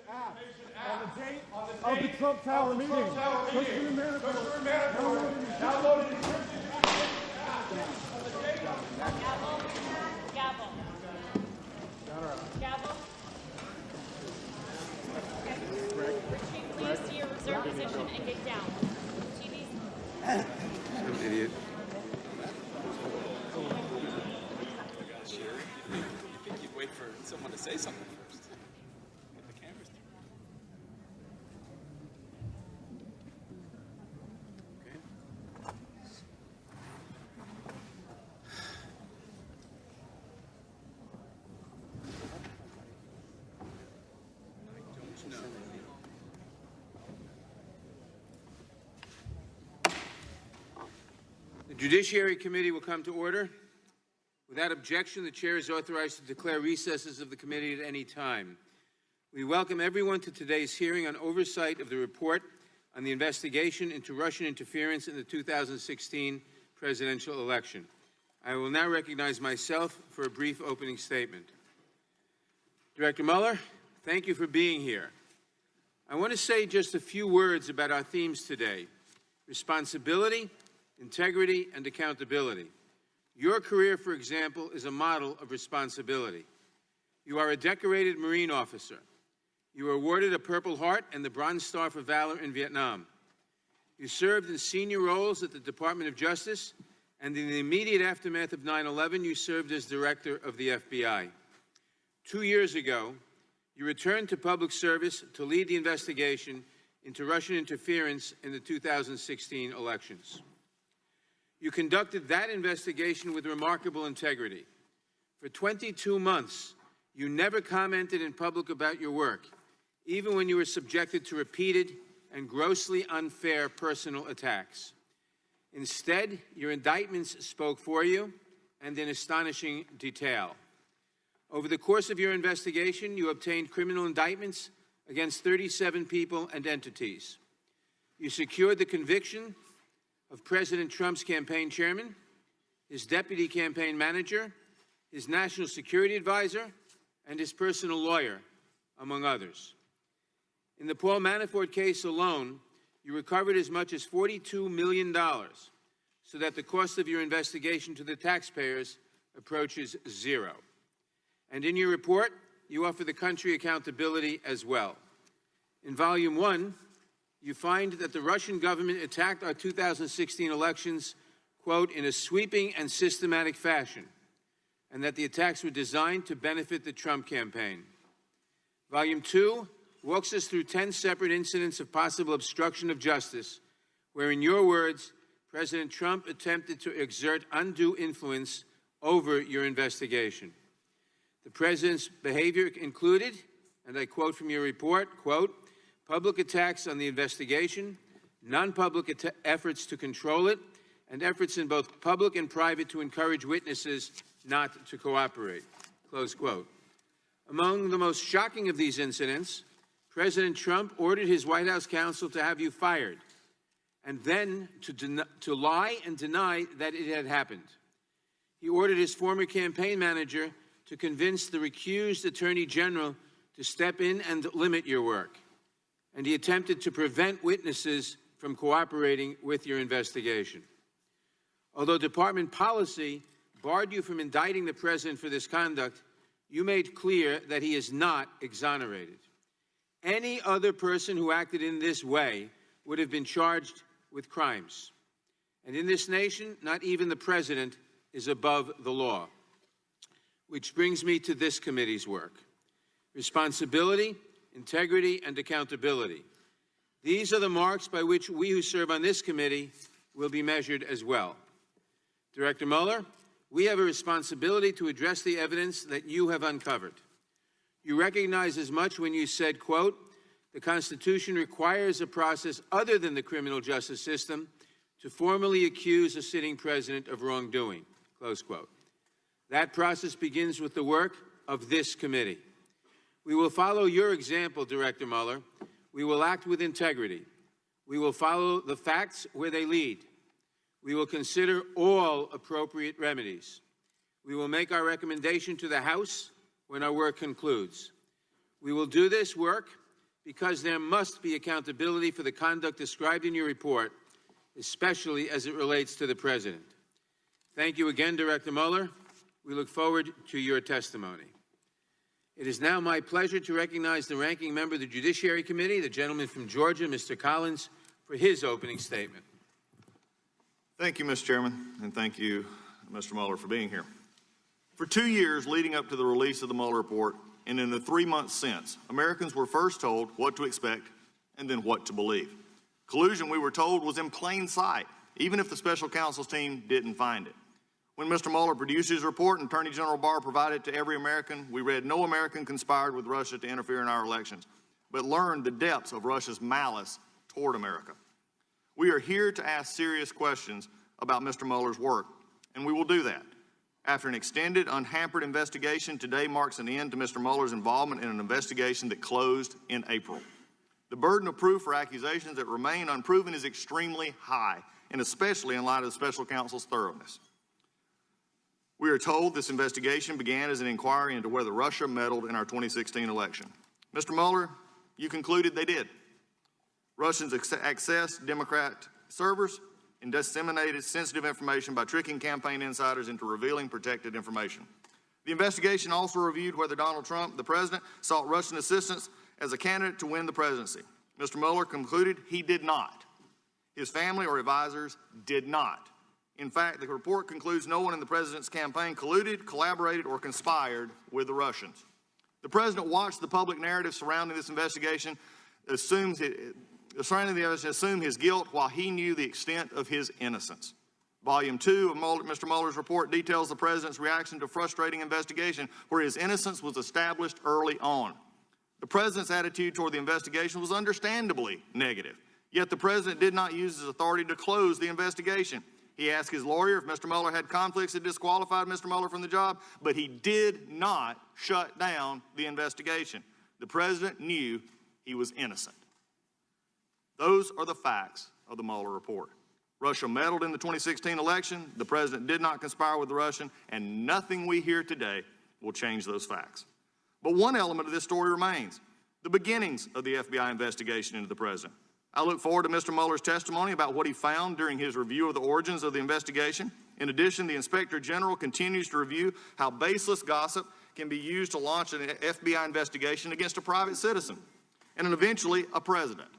Act on the date of the Trump Tower meeting. Christopher Manafort downloaded encrypted Gavel. Retreat, please, to your reserve position and get down. TV's. Some idiot. You think you'd wait for someone to say something first? Get the cameras turned. The Judiciary Committee will come to order. Without objection, the Chair is authorized to declare recesses of the committee at any time. We welcome everyone to today's hearing on oversight of the report on the investigation into Russian interference in the 2016 presidential election. I will now recognize myself for a brief opening statement. Director Mueller, thank you for being here. I want to say just a few words about our themes today: responsibility, integrity, and accountability. Your career, for example, is a model of responsibility. You are a decorated Marine officer. You were awarded a Purple Heart and the Bronze Star for Valor in Vietnam. You served in senior roles at the Department of Justice, and in the immediate aftermath of 9/11, you served as director of the FBI. 2 years ago, you returned to public service to lead the investigation into Russian interference in the 2016 elections. You conducted that investigation with remarkable integrity. For 22 months, you never commented in public about your work, even when you were subjected to repeated and grossly unfair personal attacks. Instead, your indictments spoke for you, and in astonishing detail. Over the course of your investigation, you obtained criminal indictments against 37 people and entities. You secured the conviction of President Trump's campaign chairman, his deputy campaign manager, his national security advisor, and his personal lawyer, among others. In the Paul Manafort case alone, you recovered as much as $42 million, so that the cost of your investigation to the taxpayers approaches zero. And in your report, you offer the country accountability as well. In Volume 1, you find that the Russian government attacked our 2016 elections, quote, in a sweeping and systematic fashion, and that the attacks were designed to benefit the Trump campaign. Volume 2 walks us through 10 separate incidents of possible obstruction of justice, where, in your words, President Trump attempted to exert undue influence over your investigation. The president's behavior included, and I quote from your report, quote, public attacks on the investigation, non-public efforts to control it, and efforts in both public and private to encourage witnesses not to cooperate, close quote. Among the most shocking of these incidents, President Trump ordered his White House counsel to have you fired, and then to lie and deny that it had happened. He ordered his former campaign manager to convince the recused Attorney General to step in and limit your work. And he attempted to prevent witnesses from cooperating with your investigation. Although department policy barred you from indicting the president for this conduct, you made clear that he is not exonerated. Any other person who acted in this way would have been charged with crimes. And in this nation, not even the president is above the law. Which brings me to this committee's work: responsibility, integrity, and accountability. These are the marks by which we who serve on this committee will be measured as well. Director Mueller, we have a responsibility to address the evidence that you have uncovered. You recognize as much when you said, quote, the Constitution requires a process other than the criminal justice system to formally accuse a sitting president of wrongdoing, close quote. That process begins with the work of this committee. We will follow your example, Director Mueller. We will act with integrity. We will follow the facts where they lead. We will consider all appropriate remedies. We will make our recommendation to the House when our work concludes. We will do this work because there must be accountability for the conduct described in your report, especially as it relates to the President. Thank you again, Director Mueller. We look forward to your testimony. It is now my pleasure to recognize the ranking member of the Judiciary Committee, the gentleman from Georgia, Mr. Collins, for his opening statement. Thank you, Mr. Chairman, and thank you, Mr. Mueller, for being here. For 2 years leading up to the release of the Mueller report, and in the 3 months since, Americans were first told what to expect and then what to believe. Collusion, we were told, was in plain sight, even if the special counsel's team didn't find it. When Mr. Mueller produced his report and Attorney General Barr provided it to every American, we read no American conspired with Russia to interfere in our elections, but learned the depths of Russia's malice toward America. We are here to ask serious questions about Mr. Mueller's work, and we will do that. After an extended, unhampered investigation, today marks an end to Mr. Mueller's involvement in an investigation that closed in April. The burden of proof for accusations that remain unproven is extremely high, and especially in light of the special counsel's thoroughness. We are told this investigation began as an inquiry into whether Russia meddled in our 2016 election. Mr. Mueller, you concluded they did. Russians accessed Democrat servers and disseminated sensitive information by tricking campaign insiders into revealing protected information. The investigation also reviewed whether Donald Trump, the president, sought Russian assistance as a candidate to win the presidency. Mr. Mueller concluded he did not. His family or advisors did not. In fact, the report concludes no one in the president's campaign colluded, collaborated, or conspired with the Russians. The president watched the public narrative surrounding this investigation, assume his guilt while he knew the extent of his innocence. Volume 2 of Mr. Mueller's report details the president's reaction to a frustrating investigation where his innocence was established early on. The president's attitude toward the investigation was understandably negative, yet the president did not use his authority to close the investigation. He asked his lawyer if Mr. Mueller had conflicts that disqualified Mr. Mueller from the job, but he did not shut down the investigation. The president knew he was innocent. Those are the facts of the Mueller report. Russia meddled in the 2016 election, the president did not conspire with the Russian, and nothing we hear today will change those facts. But one element of this story remains: the beginnings of the FBI investigation into the president. I look forward to Mr. Mueller's testimony about what he found during his review of the origins of the investigation. In addition, the Inspector General continues to review how baseless gossip can be used to launch an FBI investigation against a private citizen and eventually a president.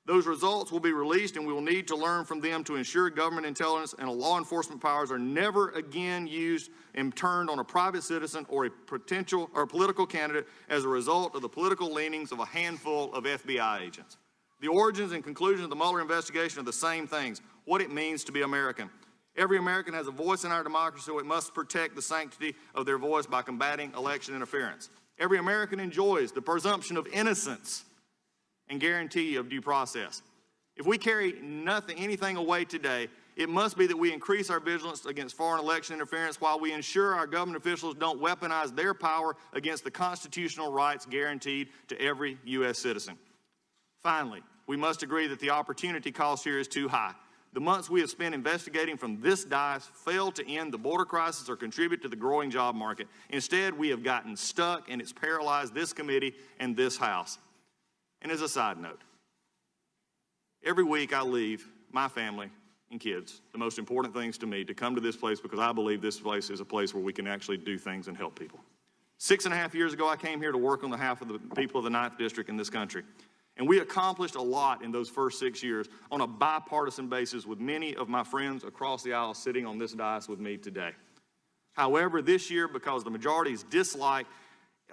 Those results will be released, and we will need to learn from them to ensure government intelligence and law enforcement powers are never again used and turned on a private citizen or a political candidate as a result of the political leanings of a handful of FBI agents. The origins and conclusions of the Mueller investigation are the same things: what it means to be American. Every American has a voice in our democracy, so it must protect the sanctity of their voice by combating election interference. Every American enjoys the presumption of innocence and guarantee of due process. If we carry anything away today, it must be that we increase our vigilance against foreign election interference while we ensure our government officials don't weaponize their power against the constitutional rights guaranteed to every U.S. citizen. Finally, we must agree that the opportunity cost here is too high. The months we have spent investigating from this dais failed to end the border crisis or contribute to the growing job market. Instead, we have gotten stuck, and it's paralyzed this committee and this House. And as a side note, every week I leave my family and kids, the most important things to me, to come to this place because I believe this place is a place where we can actually do things and help people. 6.5 years ago, I came here to work on behalf of the people of the 9th District in this country. And we accomplished a lot in those first 6 years on a bipartisan basis with many of my friends across the aisle sitting on this dais with me today. However, this year, because the majority's dislike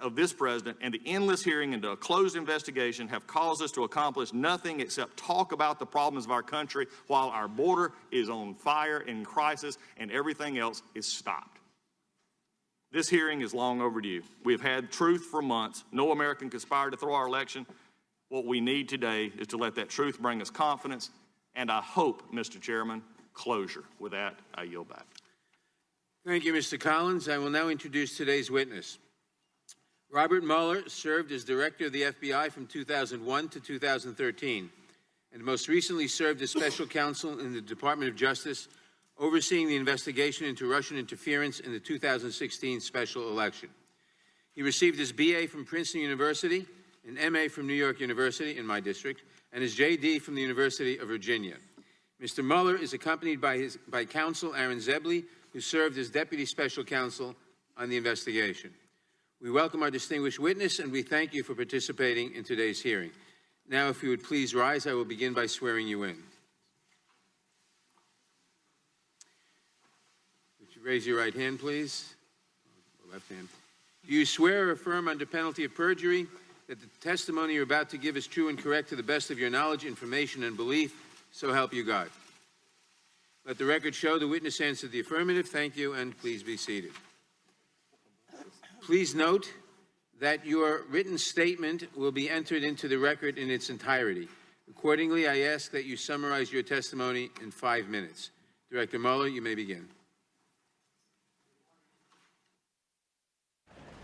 of this president and the endless hearing into a closed investigation have caused us to accomplish nothing except talk about the problems of our country while our border is on fire in crisis and everything else is stopped. This hearing is long overdue. We have had truth for months. No American conspired to throw our election. What we need today is to let that truth bring us confidence and, I hope, Mr. Chairman, closure. With that, I yield back. Thank you, Mr. Collins. I will now introduce today's witness. Robert Mueller served as director of the FBI from 2001 to 2013, and most recently served as special counsel in the Department of Justice, overseeing the investigation into Russian interference in the 2016 special election. He received his BA from Princeton University an MA from New York University in my district, and his JD from the University of Virginia. Mr. Mueller is accompanied by counsel Aaron Zebley, who served as Deputy Special Counsel on the investigation. We welcome our distinguished witness, and we thank you for participating in today's hearing. Now, if you would please rise, I will begin by swearing you in. Would you raise your right hand, please? Left hand. Do you swear or affirm under penalty of perjury that the testimony you're about to give is true and correct to the best of your knowledge, information, and belief, so help you God? Let the record show the witness answered the affirmative. Thank you, and please be seated. Please note that your written statement will be entered into the record in its entirety. Accordingly, I ask that you summarize your testimony in 5 minutes. Director Mueller, you may begin.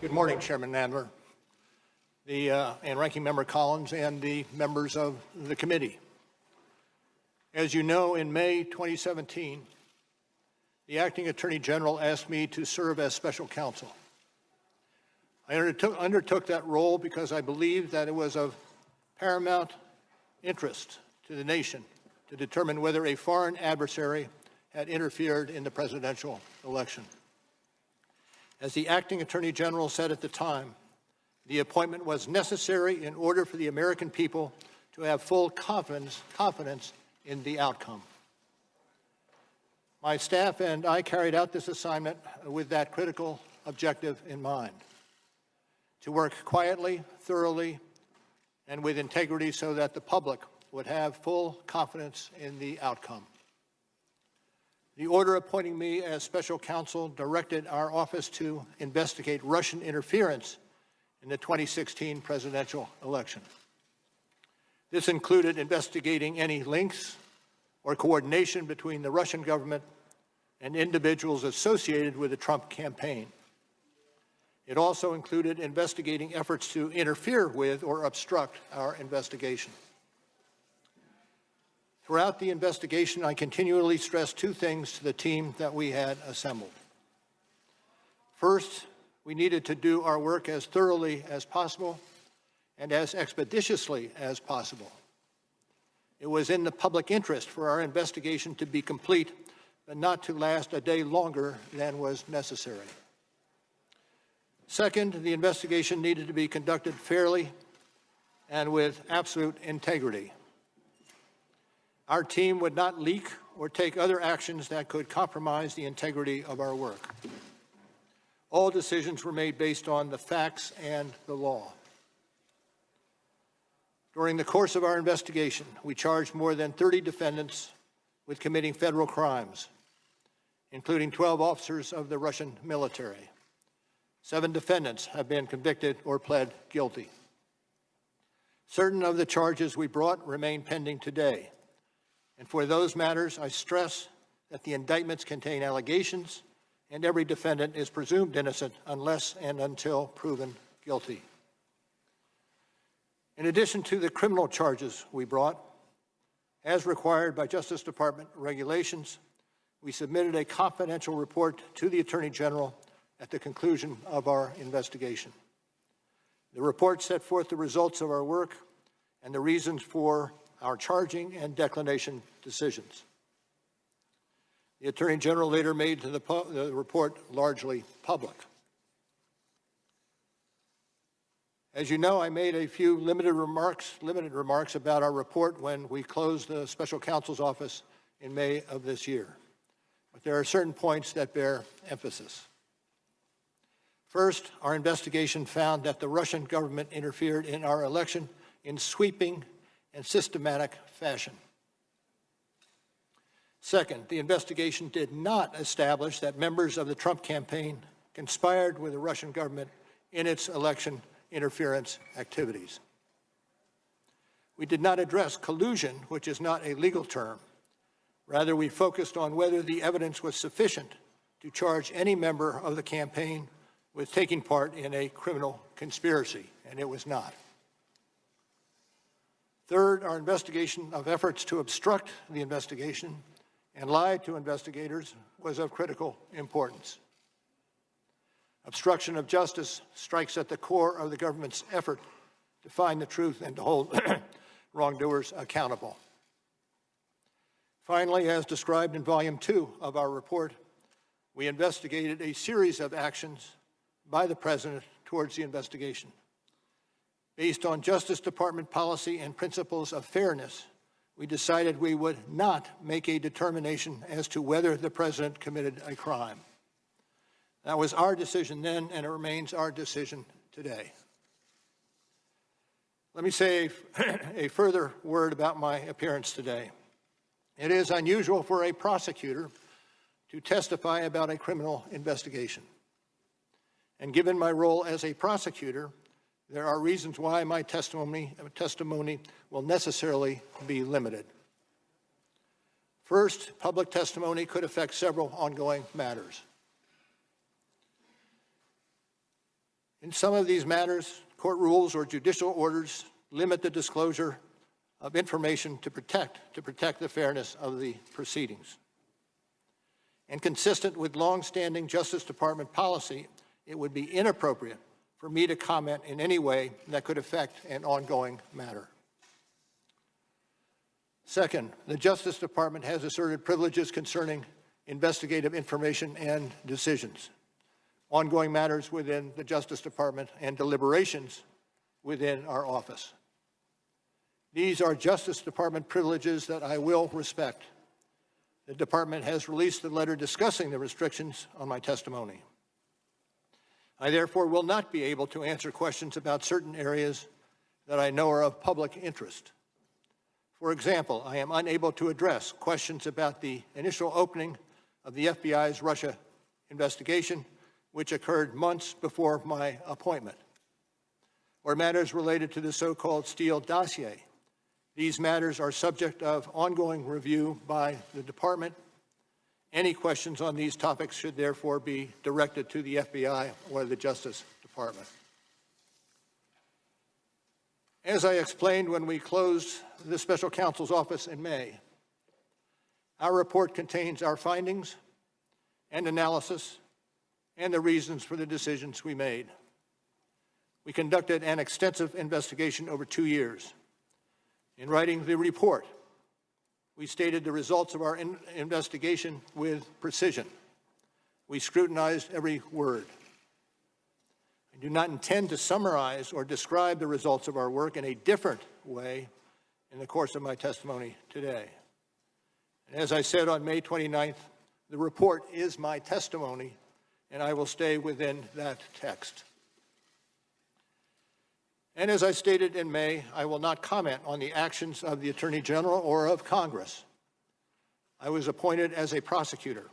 Good morning, Chairman Nadler, and Ranking Member Collins, and the members of the committee. As you know, in May 2017, the Acting Attorney General asked me to serve as special counsel. I undertook that role because I believed that it was of paramount interest to the nation to determine whether a foreign adversary had interfered in the presidential election. As the Acting Attorney General said at the time, the appointment was necessary in order for the American people to have full confidence in the outcome. My staff and I carried out this assignment with that critical objective in mind: to work quietly, thoroughly, and with integrity so that the public would have full confidence in the outcome. The order appointing me as special counsel directed our office to investigate Russian interference in the 2016 presidential election. This included investigating any links or coordination between the Russian government and individuals associated with the Trump campaign. It also included investigating efforts to interfere with or obstruct our investigation. Throughout the investigation, I continually stressed two things to the team that we had assembled. First, we needed to do our work as thoroughly as possible and as expeditiously as possible. It was in the public interest for our investigation to be complete, but not to last a day longer than was necessary. Second, the investigation needed to be conducted fairly and with absolute integrity. Our team would not leak or take other actions that could compromise the integrity of our work. All decisions were made based on the facts and the law. During the course of our investigation, we charged more than 30 defendants with committing federal crimes, including 12 officers of the Russian military. 7 defendants have been convicted or pled guilty. Certain of the charges we brought remain pending today. And for those matters, I stress that the indictments contain allegations, and every defendant is presumed innocent unless and until proven guilty. In addition to the criminal charges we brought, as required by Justice Department regulations, we submitted a confidential report to the Attorney General at the conclusion of our investigation. The report set forth the results of our work and the reasons for our charging and declination decisions. The Attorney General later made the report largely public. As you know, I made a few limited remarks about our report when we closed the Special Counsel's office in May of this year. But there are certain points that bear emphasis. First, our investigation found that the Russian government interfered in our election in sweeping and systematic fashion. Second, the investigation did not establish that members of the Trump campaign conspired with the Russian government in its election interference activities. We did not address collusion, which is not a legal term. Rather, we focused on whether the evidence was sufficient to charge any member of the campaign with taking part in a criminal conspiracy, and it was not. Third, our investigation of efforts to obstruct the investigation and lie to investigators was of critical importance. Obstruction of justice strikes at the core of the government's effort to find the truth and to hold wrongdoers accountable. Finally, as described in Volume 2 of our report, we investigated a series of actions by the President towards the investigation. Based on Justice Department policy and principles of fairness, we decided we would not make a determination as to whether the President committed a crime. That was our decision then, and it remains our decision today. Let me say a further word about my appearance today. It is unusual for a prosecutor to testify about a criminal investigation. And given my role as a prosecutor, there are reasons why my testimony will necessarily be limited. First, public testimony could affect several ongoing matters. In some of these matters, court rules or judicial orders limit the disclosure of information to protect the fairness of the proceedings. And consistent with long-standing Justice Department policy, it would be inappropriate for me to comment in any way that could affect an ongoing matter. Second, the Justice Department has asserted privileges concerning investigative information and decisions, ongoing matters within the Justice Department, and deliberations within our office. These are Justice Department privileges that I will respect. The Department has released a letter discussing the restrictions on my testimony. I therefore will not be able to answer questions about certain areas that I know are of public interest. For example, I am unable to address questions about the initial opening of the FBI's Russia investigation, which occurred months before my appointment, or matters related to the so-called Steele dossier. These matters are subject of ongoing review by the Department. Any questions on these topics should therefore be directed to the FBI or the Justice Department. As I explained when we closed the Special Counsel's office in May, our report contains our findings and analysis and the reasons for the decisions we made. We conducted an extensive investigation over 2 years. In writing the report, we stated the results of our investigation with precision. We scrutinized every word. I do not intend to summarize or describe the results of our work in a different way in the course of my testimony today. And as I said on May 29th, the report is my testimony, and I will stay within that text. And as I stated in May, I will not comment on the actions of the Attorney General or of Congress. I was appointed as a prosecutor,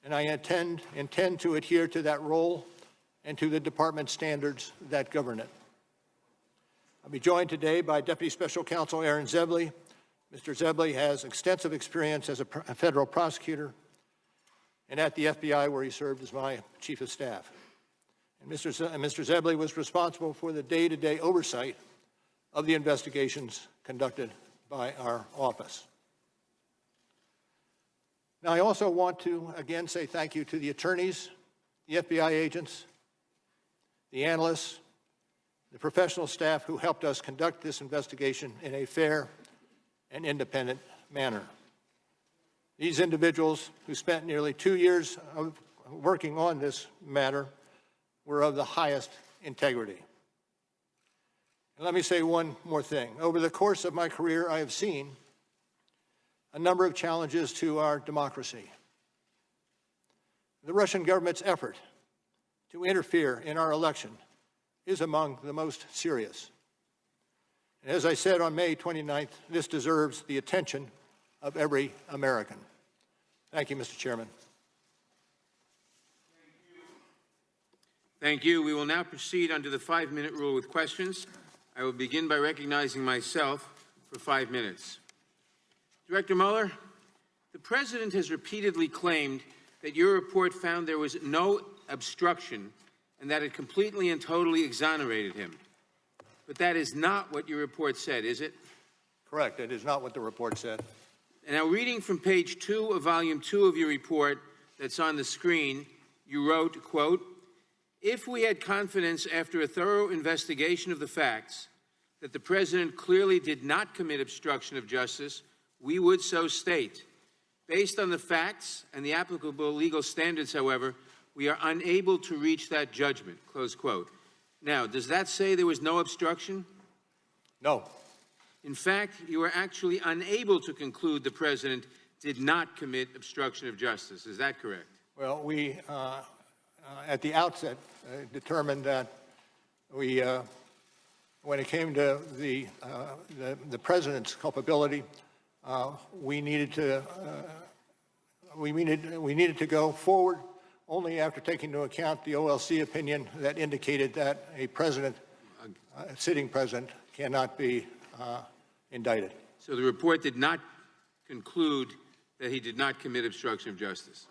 and I intend to adhere to that role and to the Department standards that govern it. I'll be joined today by Deputy Special Counsel Aaron Zebley. Mr. Zebley has extensive experience as a federal prosecutor and at the FBI, where he served as my Chief of Staff. And Mr. Zebley was responsible for the day-to-day oversight of the investigations conducted by our office. Now, I also want to again say thank you to the attorneys, the FBI agents, the analysts, the professional staff who helped us conduct this investigation in a fair and independent manner. These individuals who spent nearly 2 years of working on this matter were of the highest integrity. And let me say one more thing. Over the course of my career, I have seen a number of challenges to our democracy. The Russian government's effort to interfere in our election is among the most serious. And as I said on May 29th, this deserves the attention of every American. Thank you, Mr. Chairman. Thank you. We will now proceed under the 5-minute rule with questions. I will begin by recognizing myself for 5 minutes. Director Mueller, the President has repeatedly claimed that your report found there was no obstruction and that it completely and totally exonerated him. But that is not what your report said, is it? Correct. It is not what the report said. And now, reading from page 2 of volume 2 of your report that's on the screen, you wrote, quote, "If we had confidence after a thorough investigation of the facts that the President clearly did not commit obstruction of justice, we would so state. Based on the facts and the applicable legal standards, however, we are unable to reach that judgment, close quote. Now, does that say there was no obstruction? No. In fact, you are actually unable to conclude the President did not commit obstruction of justice. Is that correct? Well, we, at the outset, determined that we, when it came to the President's culpability, we needed to go forward only after taking into account the OLC opinion that indicated that a president, a sitting president, cannot be indicted. So the report did not conclude that he did not commit obstruction of justice.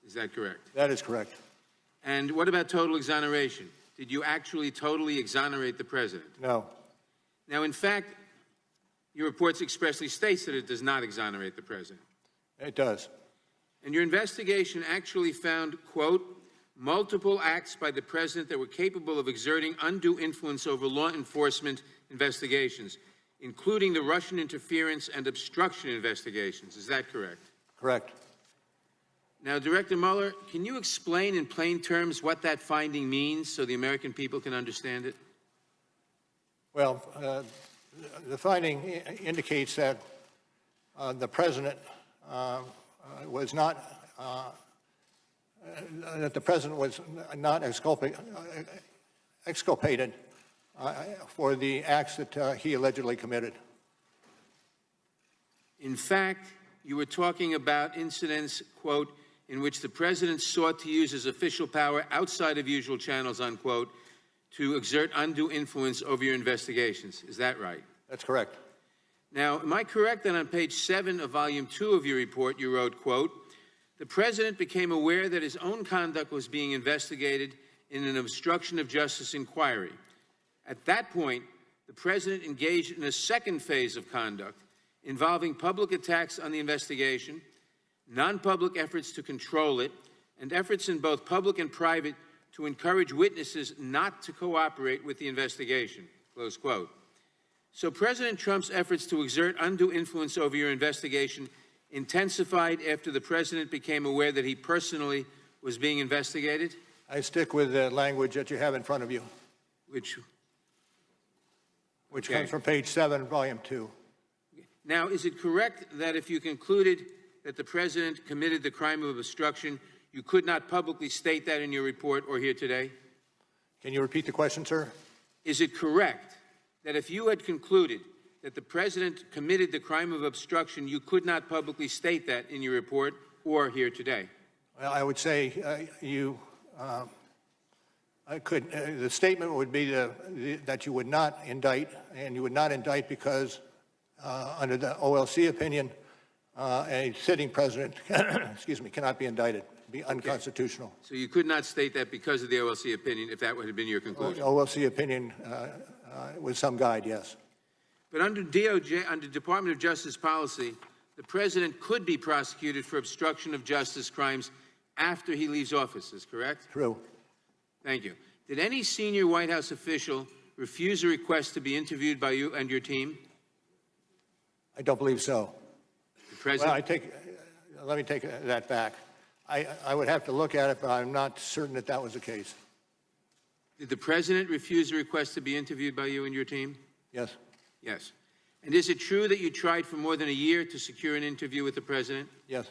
Is that correct? That is correct. And what about total exoneration? Did you actually totally exonerate the President? No. Now, in fact, your report expressly states that it does not exonerate the President. It does. And your investigation actually found, quote, multiple acts by the President that were capable of exerting undue influence over law enforcement investigations, including the Russian interference and obstruction investigations. Is that correct? Correct. Now, Director Mueller, can you explain in plain terms what that finding means so the American people can understand it? Well, the finding indicates that the President was not exculpated for the acts that he allegedly committed. In fact, you were talking about incidents, quote, in which the President sought to use his official power outside of usual channels, unquote, to exert undue influence over your investigations. Is that right? That's correct. Now, am I correct that on page 7 of volume 2 of your report, you wrote, quote, the President became aware that his own conduct was being investigated in an obstruction of justice inquiry. At that point, the President engaged in a second phase of conduct involving public attacks on the investigation, non-public efforts to control it, and efforts in both public and private to encourage witnesses not to cooperate with the investigation, close quote. So President Trump's efforts to exert undue influence over your investigation intensified after the President became aware that he personally was being investigated? I stick with the language that you have in front of you, Which okay. Comes from page 7, volume 2. Now, is it correct that if you concluded that the President committed the crime of obstruction, you could not publicly state that in your report or here today? Can you repeat the question, sir? Is it correct that if you had concluded that the President committed the crime of obstruction, you could not publicly state that in your report or here today? Well, I would say the statement would be that you would not indict, and you would not indict because under the OLC opinion, a sitting president, excuse me, cannot be indicted, be unconstitutional. So you could not state that because of the OLC opinion, if that would have been your conclusion? OLC opinion was some guide, yes. But under DOJ, under Department of Justice policy, the President could be prosecuted for obstruction of justice crimes after he leaves office, is correct? True. Thank you. Did any senior White House official refuse a request to be interviewed by you and your team? I don't believe so. The President? Well, let me take that back. I would have to look at it, but I'm not certain that that was the case. Did the President refuse a request to be interviewed by you and your team? Yes. Yes. And is it true that you tried for more than a year to secure an interview with the President? Yes.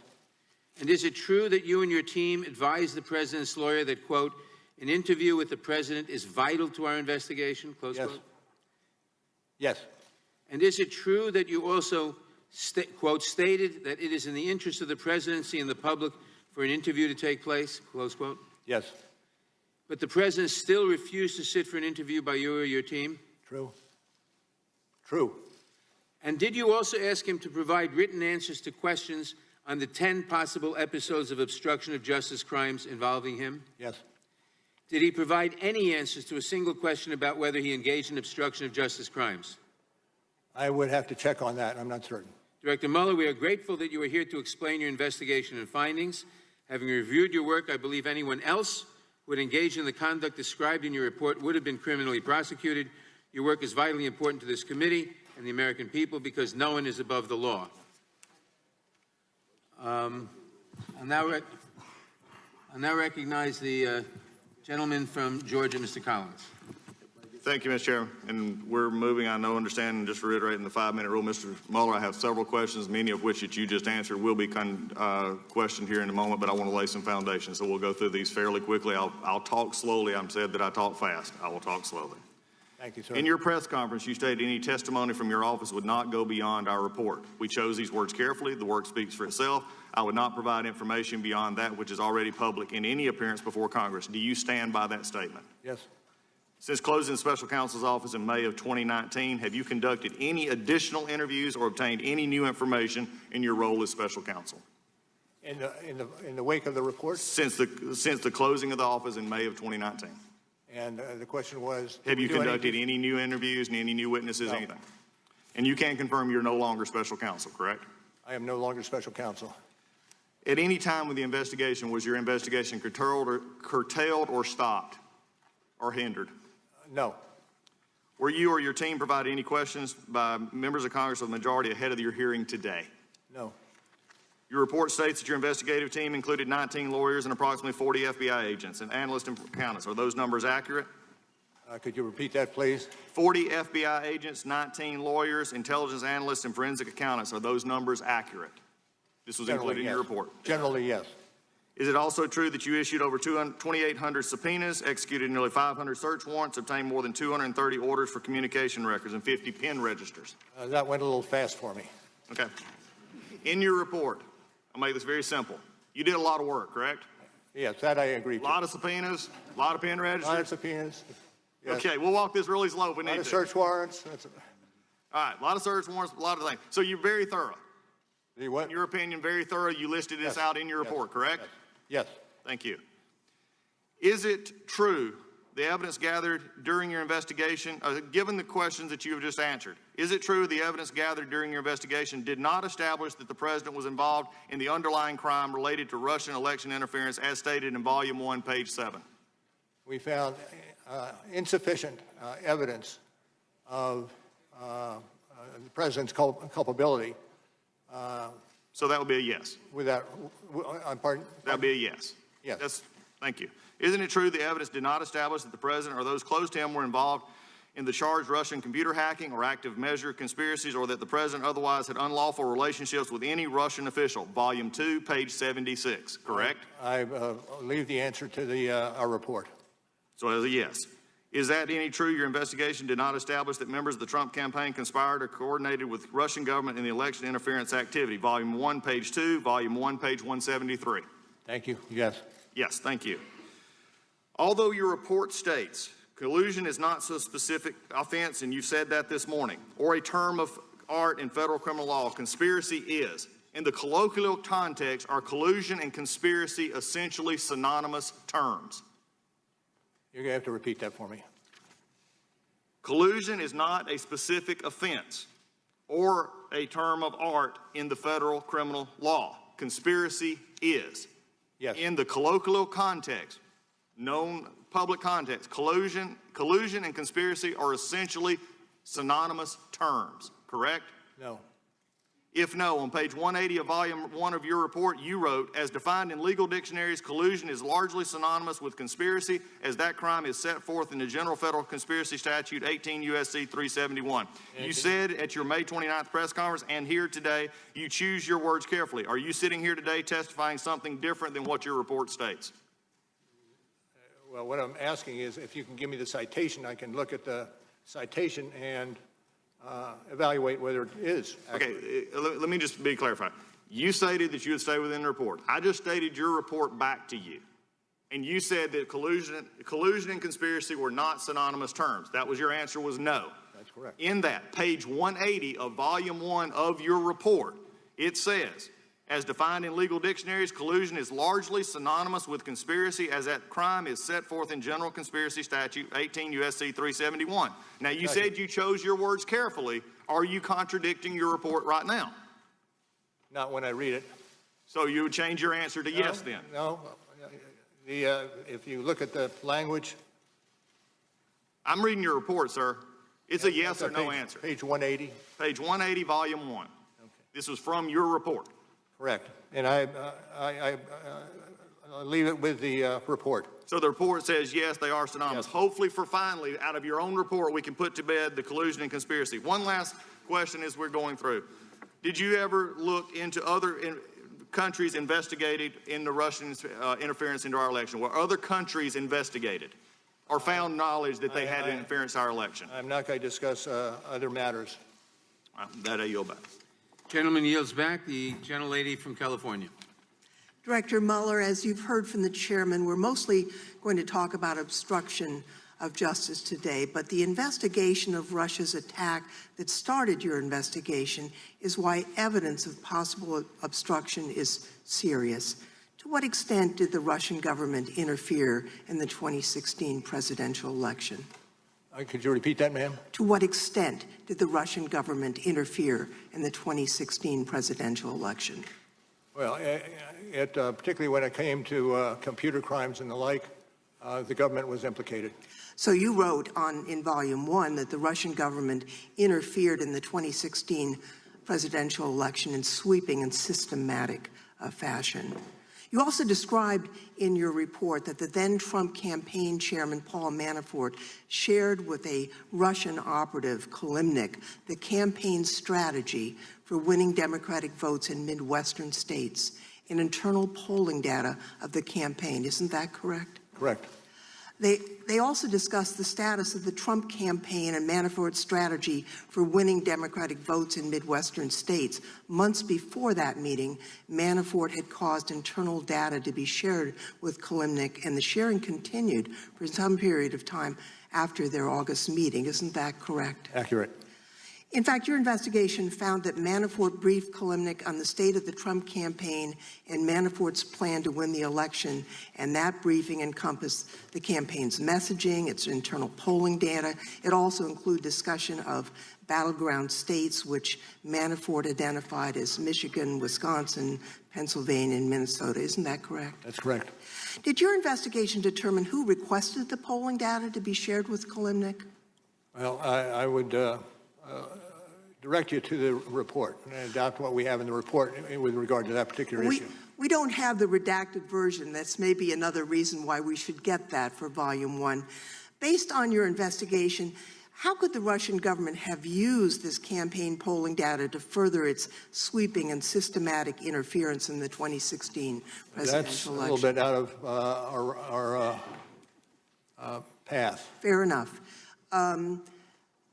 And is it true that you and your team advised the President's lawyer that, quote, an interview with the President is vital to our investigation, close quote? Yes. And is it true that you also, quote, stated that it is in the interest of the presidency and the public for an interview to take place, close quote? Yes. But the President still refused to sit for an interview by you or your team? True. True. And did you also ask him to provide written answers to questions on the 10 possible episodes of obstruction of justice crimes involving him? Yes. Did he provide any answers to a single question about whether he engaged in obstruction of justice crimes? I would have to check on that. I'm not certain. Director Mueller, we are grateful that you are here to explain your investigation and findings. Having reviewed your work, I believe anyone else who would engage in the conduct described in your report would have been criminally prosecuted. Your work is vitally important to this committee and the American people because no one is above the law. I'll now recognize the gentleman from Georgia, Mr. Collins. Thank you, Mr. Chairman. And we're moving, I know, understanding, just reiterating the 5-minute rule. Mr. Mueller, I have several questions, many of which that you just answered will be questioned here in a moment, but I want to lay some foundation. So we'll go through these fairly quickly. I'll talk slowly. I'm said that I talk fast. I will talk slowly. Thank you, sir. In your press conference, you stated any testimony from your office would not go beyond our report. We chose these words carefully. The work speaks for itself. I would not provide information beyond that which is already public in any appearance before Congress. Do you stand by that statement? Yes. Since closing the Special Counsel's office in May of 2019, have you conducted any additional interviews or obtained any new information in your role as Special Counsel? In the wake of the report? Since the closing of the office in May of 2019. And the question was, have you conducted any new interviews and any new witnesses, no. anything? And you can confirm you're no longer Special Counsel, correct? I am no longer Special Counsel. At any time with the investigation, was your investigation curtailed or stopped or hindered? No. Were you or your team provided any questions by members of Congress of the majority ahead of your hearing today? No. Your report states that your investigative team included 19 lawyers and approximately 40 FBI agents and analysts and accountants. Are those numbers accurate? Could you repeat that, please? 40 FBI agents, 19 lawyers, intelligence analysts, and forensic accountants. Are those numbers accurate? This was included in your report. Generally, yes. Is it also true that you issued over 2,800 subpoenas, executed nearly 500 search warrants, obtained more than 230 orders for communication records, and 50 pen registers? That went a little fast for me. Okay. In your report, I'll make this very simple. You did a lot of work, correct? Yes, that I agree to. A lot of subpoenas, a lot of pen registers. A lot of subpoenas. Yes. Okay, we'll walk this really slow if we need to. A lot of search warrants. All right, a lot of search warrants, a lot of things. So you're very thorough. What? In your opinion, very thorough. You listed this out in your report, correct? Yes. Thank you. Is it true the evidence gathered during your investigation, given the questions that you have just answered, is it true the evidence gathered during your investigation did not establish that the president was involved in the underlying crime related to Russian election interference as stated in Volume 1, page 7? We found insufficient evidence of the president's culpability. So that would be a yes. Pardon? That would be a yes. Yes. Thank you. Isn't it true the evidence did not establish that the president or those close to him were involved in the charged Russian computer hacking or active measure conspiracies, or that the president otherwise had unlawful relationships with any Russian official? Volume 2, page 76, correct? I leave the answer to our report. So as a yes. Is that any true your investigation did not establish that members of the Trump campaign conspired or coordinated with Russian government in the election interference activity? Volume 1, page 2, Volume 1, page 173. Thank you. Yes. Yes, thank you. Although your report states collusion is not so specific offense, and you said that this morning, or a term of art in federal criminal law, conspiracy is. In the colloquial context, are collusion and conspiracy essentially synonymous terms? You're going to have to repeat that for me. Collusion is not a specific offense or a term of art in the federal criminal law. Conspiracy is. Yes. In the colloquial context, known public context, collusion and conspiracy are essentially synonymous terms, correct? No. If no, on page 180 of volume 1 of your report, you wrote, as defined in legal dictionaries, collusion is largely synonymous with conspiracy, as that crime is set forth in the General Federal Conspiracy Statute 18 U.S.C. 371. You said at your May 29th press conference and here today, you choose your words carefully. Are you sitting here today testifying something different than what your report states? Well, what I'm asking is if you can give me the citation, I can look at the citation and evaluate whether it is accurate. Okay, let me just be clarified. You stated that you would stay within the report. I just stated your report back to you. And you said that collusion and conspiracy were not synonymous terms. That was your answer, was no. That's correct. In that, page 180 of volume 1 of your report, it says, as defined in legal dictionaries, collusion is largely synonymous with conspiracy, as that crime is set forth in General Conspiracy Statute 18 U.S.C. 371. Now, you said you chose your words carefully. Are you contradicting your report right now? Not when I read it. So you would change your answer to yes then? No. If you look at the language. I'm reading your report, sir. It's a yes or no answer. Page 180? Page 180, volume 1. Okay. This was from your report. Correct. And I leave it with the report. So the report says, yes, they are synonymous. Yes. Hopefully, for finally, out of your own report, we can put to bed the collusion and conspiracy. One last question as we're going through. Did you ever look into other countries investigated in the Russian interference into our election? Were other countries investigated or found knowledge that they had interference in our election? I'm not going to discuss other matters. That I yield back. Gentleman yields back. The gentlelady from California. Director Mueller, as you've heard from the chairman, we're mostly going to talk about obstruction of justice today, but the investigation of Russia's attack that started your investigation is why evidence of possible obstruction is serious. To what extent did the Russian government interfere in the 2016 presidential election? Could you repeat that, ma'am? To what extent did the Russian government interfere in the 2016 presidential election? Well, particularly when it came to computer crimes and the like, the government was implicated. So you wrote in Volume 1 that the Russian government interfered in the 2016 presidential election in sweeping and systematic fashion. You also described in your report that the then Trump campaign chairman, Paul Manafort, shared with a Russian operative, Kalimnik, the campaign strategy for winning Democratic votes in Midwestern states and internal polling data of the campaign. Isn't that correct? Correct. They also discussed the status of the Trump campaign and Manafort's strategy for winning Democratic votes in Midwestern states. Months before that meeting, Manafort had caused internal data to be shared with Kalimnik, and the sharing continued for some period of time after their August meeting. Isn't that correct? Accurate. In fact, your investigation found that Manafort briefed Kalimnik on the state of the Trump campaign and Manafort's plan to win the election, and that briefing encompassed the campaign's messaging, its internal polling data. It also included discussion of battleground states, which Manafort identified as Michigan, Wisconsin, Pennsylvania, and Minnesota. Isn't that correct? That's correct. Did your investigation determine who requested the polling data to be shared with Kalimnik? Well, I would direct you to the report and adopt what we have in the report with regard to that particular issue. We don't have the redacted version. That's maybe another reason why we should get that for Volume 1. Based on your investigation, how could the Russian government have used this campaign polling data to further its sweeping and systematic interference in the 2016 presidential election? That's a little bit out of our path. Fair enough.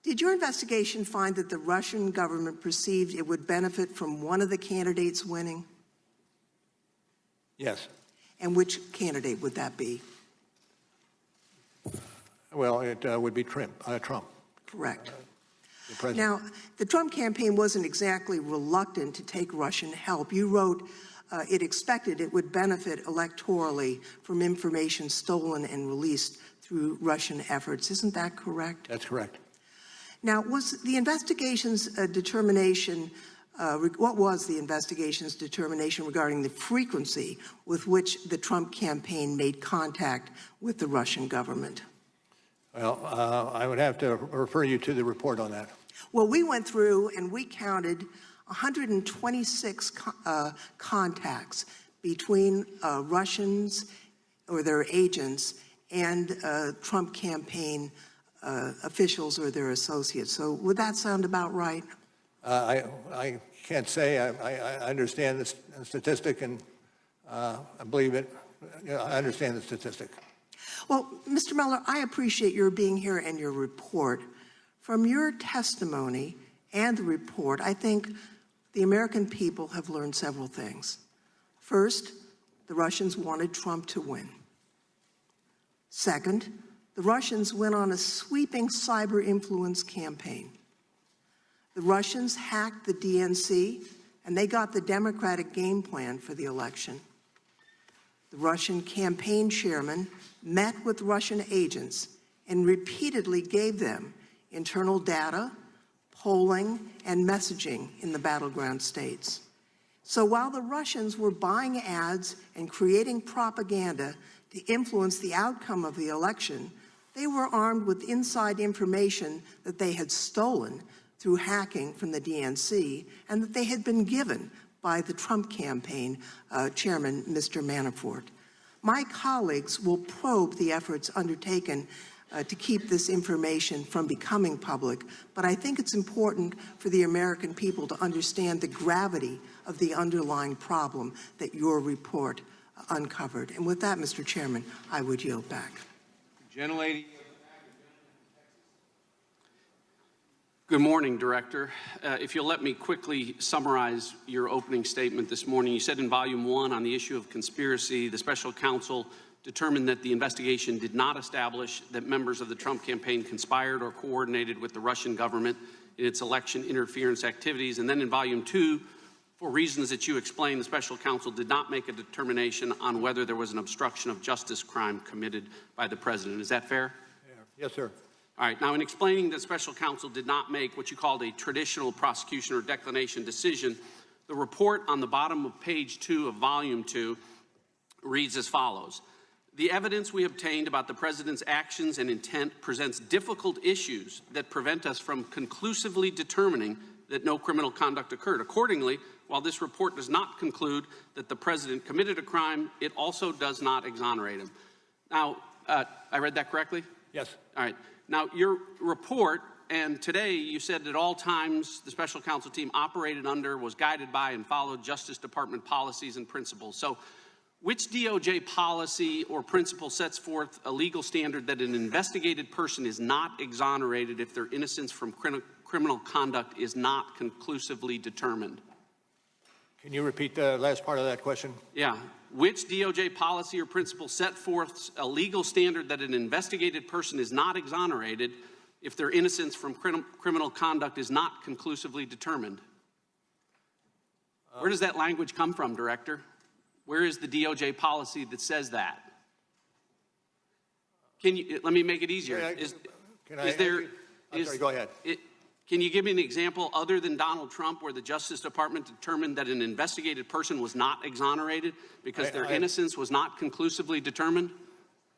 Did your investigation find that the Russian government perceived it would benefit from one of the candidates winning? Yes. And which candidate would that be? Well, it would be Trump. Correct. The president. Now, the Trump campaign wasn't exactly reluctant to take Russian help. You wrote it expected it would benefit electorally from information stolen and released through Russian efforts. Isn't that correct? That's correct. Now, was the investigation's determination, what was the investigation's determination regarding the frequency with which the Trump campaign made contact with the Russian government? Well, I would have to refer you to the report on that. Well, we went through and we counted 126 contacts between Russians or their agents and Trump campaign officials or their associates. So would that sound about right? I can't say. I understand the statistic, and I believe it. I understand the statistic. Well, Mr. Mueller, I appreciate your being here and your report. From your testimony and the report, I think the American people have learned several things. First, the Russians wanted Trump to win. Second, the Russians went on a sweeping cyber influence campaign. The Russians hacked the DNC, and they got the Democratic game plan for the election. The Russian campaign chairman met with Russian agents and repeatedly gave them internal data, polling, and messaging in the battleground states. So while the Russians were buying ads and creating propaganda to influence the outcome of the election, They were armed with inside information that they had stolen through hacking from the DNC and that they had been given by the Trump campaign chairman, Mr. Manafort. My colleagues will probe the efforts undertaken to keep this information from becoming public, but I think it's important for the American people to understand the gravity of the underlying problem that your report uncovered. And with that, Mr. Chairman, I would yield back. Gentlelady. Good morning, Director. If you'll let me quickly summarize your opening statement this morning. You said in Volume 1 on the issue of conspiracy, the special counsel determined that the investigation did not establish that members of the Trump campaign conspired or coordinated with the Russian government in its election interference activities. And then in Volume 2, for reasons that you explained, the special counsel did not make a determination on whether there was an obstruction of justice crime committed by the president. Is that fair? Yes, sir. All right. Now, in explaining that special counsel did not make what you called a traditional prosecution or declination decision, the report on the bottom of page 2 of Volume 2 reads as follows. The evidence we obtained about the president's actions and intent presents difficult issues that prevent us from conclusively determining that no criminal conduct occurred. Accordingly, while this report does not conclude that the president committed a crime, it also does not exonerate him. Now, I read that correctly? Yes. All right. Now, your report, and today you said at all times the special counsel team operated under, was guided by, and followed Justice Department policies and principles. So which DOJ policy or principle sets forth a legal standard that an investigated person is not exonerated if their innocence from criminal conduct is not conclusively determined? Can you repeat the last part of that question? Yeah. Which DOJ policy or principle set forth a legal standard that an investigated person is not exonerated if their innocence from criminal conduct is not conclusively determined? Where does that language come from, Director? Where is the DOJ policy that says that? Can you, let me make it easier. Sorry, go ahead. Can you give me an example other than Donald Trump where the Justice Department determined that an investigated person was not exonerated because their innocence was not conclusively determined?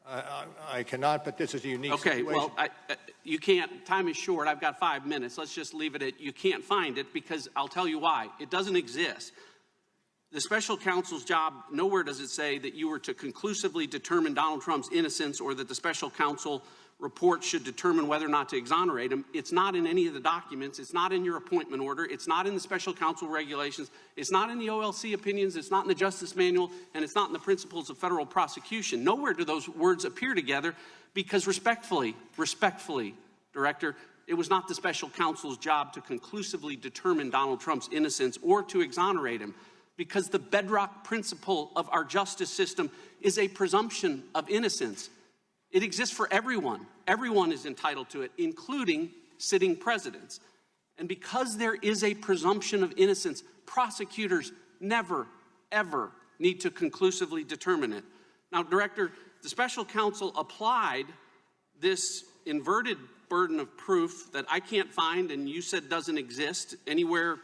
I cannot, but this is a unique situation. Okay, well, you can't. Time is short. I've got 5 minutes. Let's just leave it at you can't find it because I'll tell you why. It doesn't exist. The special counsel's job, nowhere does it say that you were to conclusively determine Donald Trump's innocence or that the special counsel report should determine whether or not to exonerate him. It's not in any of the documents. It's not in your appointment order. It's not in the special counsel regulations. It's not in the OLC opinions. It's not in the Justice Manual, and it's not in the principles of federal prosecution. Nowhere do those words appear together because respectfully, Director, it was not the special counsel's job to conclusively determine Donald Trump's innocence or to exonerate him because the bedrock principle of our justice system is a presumption of innocence. It exists for everyone. Everyone is entitled to it, including sitting presidents. And because there is a presumption of innocence, prosecutors never, ever need to conclusively determine it. Now, Director, the special counsel applied this inverted burden of proof that I can't find and you said doesn't exist anywhere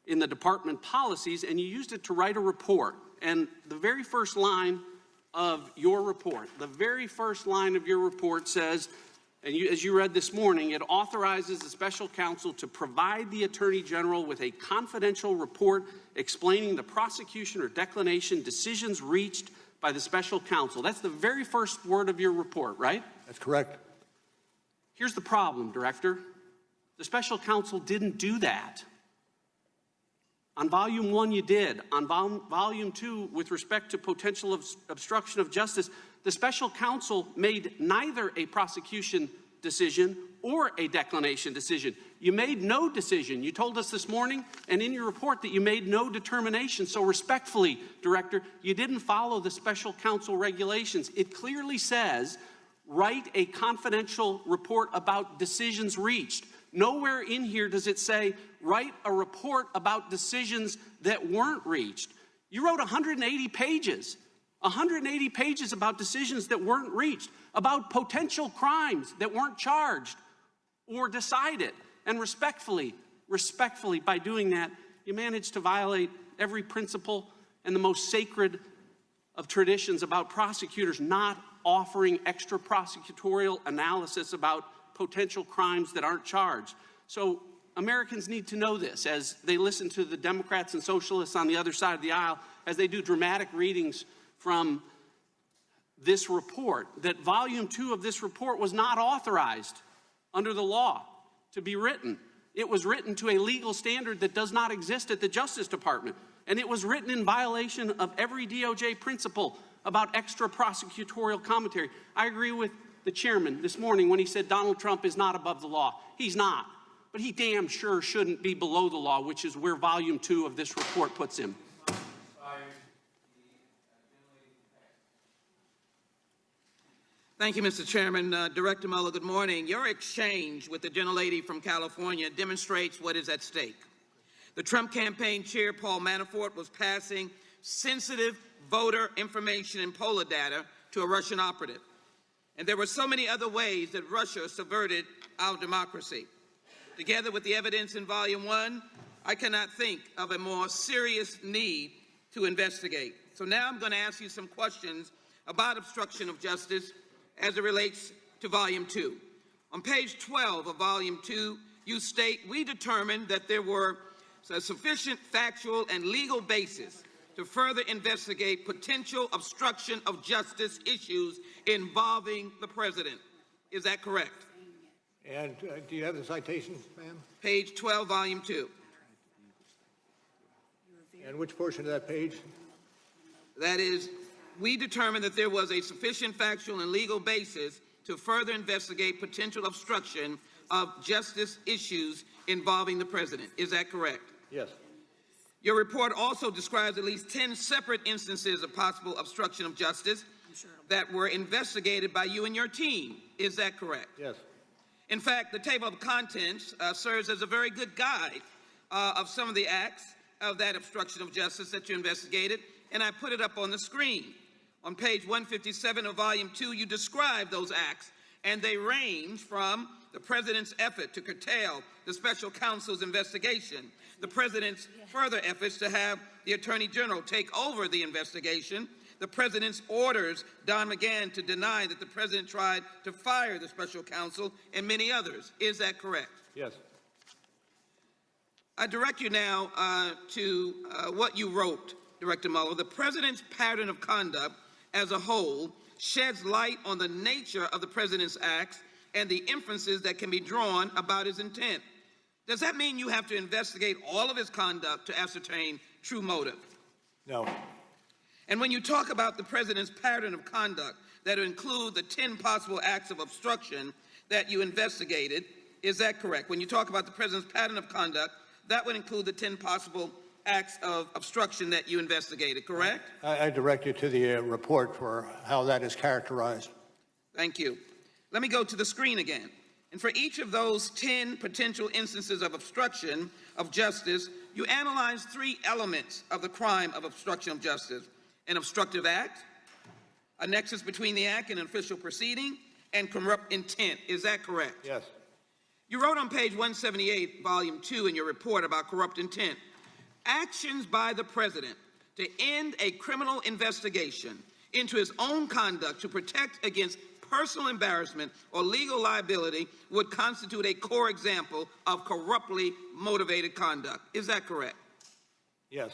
in the department policies, and you used it to write a report. And the very first line of your report, says, and as you read this morning, it authorizes the special counsel to provide the Attorney General with a confidential report explaining the prosecution or declination decisions reached by the special counsel. That's the very first word of your report, right? That's correct. Here's the problem, Director. The special counsel didn't do that. On Volume 1, you did. On Volume 2, with respect to potential obstruction of justice, the special counsel made neither a prosecution decision or a declination decision. You made no decision. You told us this morning and in your report that you made no determination. So respectfully, Director, you didn't follow the special counsel regulations. It clearly says, write a confidential report about decisions reached. Nowhere in here does it say, write a report about decisions that weren't reached. You wrote 180 pages about decisions that weren't reached, about potential crimes that weren't charged or decided. And respectfully, by doing that, you managed to violate every principle and the most sacred of traditions about prosecutors not offering extra prosecutorial analysis about potential crimes that aren't charged. So Americans need to know this as they listen to the Democrats and socialists on the other side of the aisle as they do dramatic readings from this report, that volume 2 of this report was not authorized under the law to be written. It was written to a legal standard that does not exist at the Justice Department. And it was written in violation of every DOJ principle about extra prosecutorial commentary. I agree with the chairman this morning when he said Donald Trump is not above the law. He's not. But he damn sure shouldn't be below the law, which is where volume 2 of this report puts him. Thank you, Mr. Chairman. Director Mueller, good morning. Your exchange with the gentlelady from California demonstrates what is at stake. The Trump campaign chair, Paul Manafort, was passing sensitive voter information and poll data to a Russian operative. And there were so many other ways that Russia subverted our democracy. Together with the evidence in Volume 1, I cannot think of a more serious need to investigate. So now I'm going to ask you some questions about obstruction of justice as it relates to Volume 2. On page 12 of Volume 2, you state, we determined that there were a sufficient factual and legal basis to further investigate potential obstruction of justice issues involving the president. Is that correct? And do you have the citation, ma'am? Page 12, Volume 2. And which portion of that page? That is, we determined that there was a sufficient factual and legal basis to further investigate potential obstruction of justice issues involving the president. Is that correct? Yes. Your report also describes at least 10 separate instances of possible obstruction of justice that were investigated by you and your team. Is that correct? Yes. In fact, the table of contents serves as a very good guide of some of the acts of that obstruction of justice that you investigated, and I put it up on the screen. On page 157 of Volume 2, you describe those acts, and they range from the president's effort to curtail the special counsel's investigation, the president's further efforts to have the attorney general take over the investigation, the president's orders Don McGahn to deny that the president tried to fire the special counsel, and many others. Is that correct? Yes. I direct you now to what you wrote, Director Mueller. The president's pattern of conduct as a whole sheds light on the nature of the president's acts and the inferences that can be drawn about his intent. Does that mean you have to investigate all of his conduct to ascertain true motive? No. And when you talk about the president's pattern of conduct that include the 10 possible acts of obstruction that you investigated, is that correct? When you talk about the president's pattern of conduct, that would include the 10 possible acts of obstruction that you investigated, correct? I direct you to the report for how that is characterized. Thank you. Let me go to the screen again. And for each of those 10 potential instances of obstruction of justice, you analyze 3 elements of the crime of obstruction of justice: an obstructive act, a nexus between the act and an official proceeding, and corrupt intent. Is that correct? Yes. You wrote on page 178, Volume 2, in your report about corrupt intent, actions by the president to end a criminal investigation into his own conduct to protect against personal embarrassment or legal liability would constitute a core example of corruptly motivated conduct. Is that correct? Yes.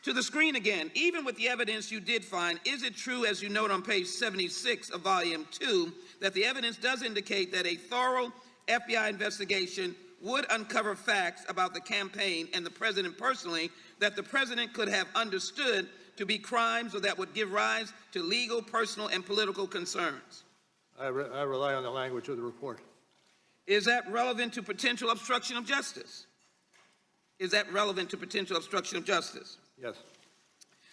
To the screen again, even with the evidence you did find, is it true, as you note on page 76 of Volume 2, that the evidence does indicate that a thorough FBI investigation would uncover facts about the campaign and the president personally that the president could have understood to be crimes or that would give rise to legal, personal, and political concerns? I rely on the language of the report. Is that relevant to potential obstruction of justice? Is that relevant to potential obstruction of justice? Yes.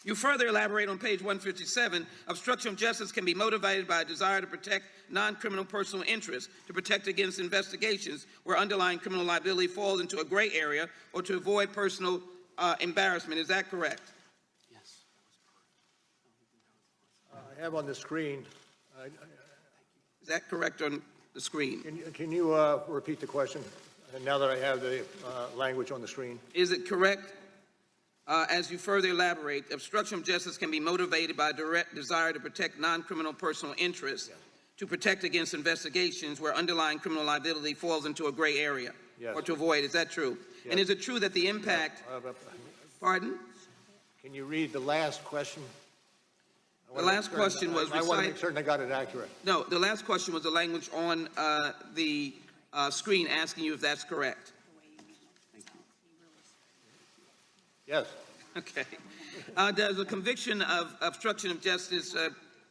You further elaborate on page 157, obstruction of justice can be motivated by a desire to protect non-criminal personal interests, to protect against investigations where underlying criminal liability falls into a gray area, or to avoid personal embarrassment. Is that correct? Yes. I have on the screen. Is that correct on the screen? Can you repeat the question? And now that I have the language on the screen. Is it correct As you further elaborate, obstruction of justice can be motivated by a direct desire to protect non-criminal personal interests, to protect against investigations where underlying criminal liability falls into a gray area, or to avoid. Is that true? Yes. And is it true that the impact... Pardon? Can you read the last question? The last question was... I want to make certain I got it accurate. No, the last question was the language on the screen asking you if that's correct. Yes. Okay. Does a conviction of obstruction of justice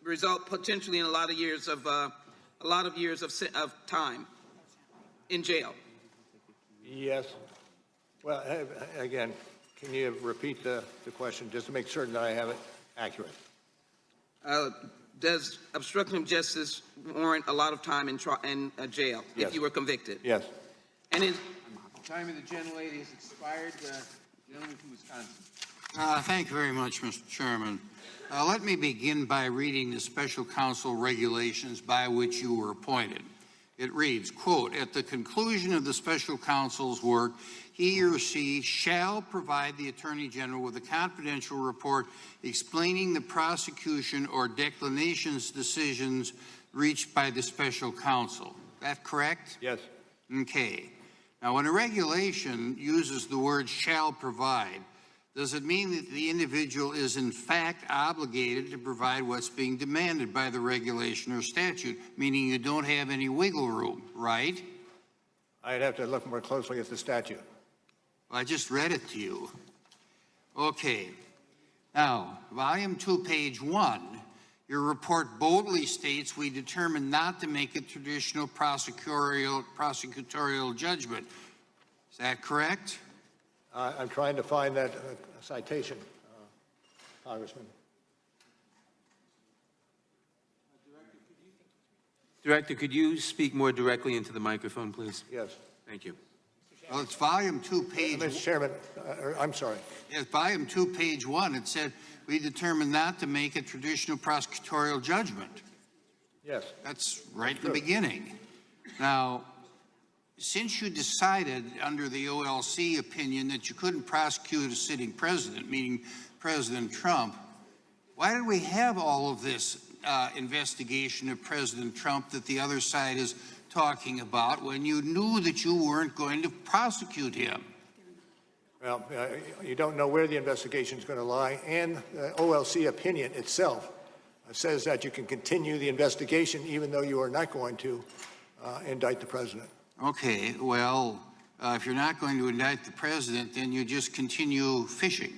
result potentially in a lot of years of time in jail? Yes. Well, again, can you repeat the question just to make certain that I have it accurate? Does obstruction of justice warrant a lot of time in jail if you were convicted? Yes. And is The time of the gentlelady has expired. Gentleman from Wisconsin. Thank you very much, Mr. Chairman. Let me begin by reading the special counsel regulations by which you were appointed. It reads, quote, at the conclusion of the special counsel's work, he or she shall provide the Attorney General with a confidential report explaining the prosecution or declination's decisions reached by the special counsel. That correct? Yes. Okay. Now, when a regulation uses the word shall provide, does it mean that the individual is in fact obligated to provide what's being demanded by the regulation or statute, meaning you don't have any wiggle room, right? I'd have to look more closely at the statute. Well, I just read it to you. Okay. Now, volume 2, page 1, your report boldly states we determined not to make a traditional prosecutorial judgment. Is that correct? I'm trying to find that citation, Congressman. Director, could you speak more directly into the microphone, please? Yes. Thank you. Well, it's volume 2, page... Mr. Chairman, I'm sorry. Yes, volume 2, page 1, it said we determined not to make a traditional prosecutorial judgment. Yes. That's right in the beginning. Now, since you decided under the OLC opinion that you couldn't prosecute a sitting president, meaning President Trump, why did we have all of this investigation of President Trump that the other side is talking about when you knew that you weren't going to prosecute him? Well, you don't know where the investigation is going to lie, and the OLC opinion itself says that you can continue the investigation even though you are not going to indict the president. Okay, well, if you're not going to indict the president, then you just continue fishing,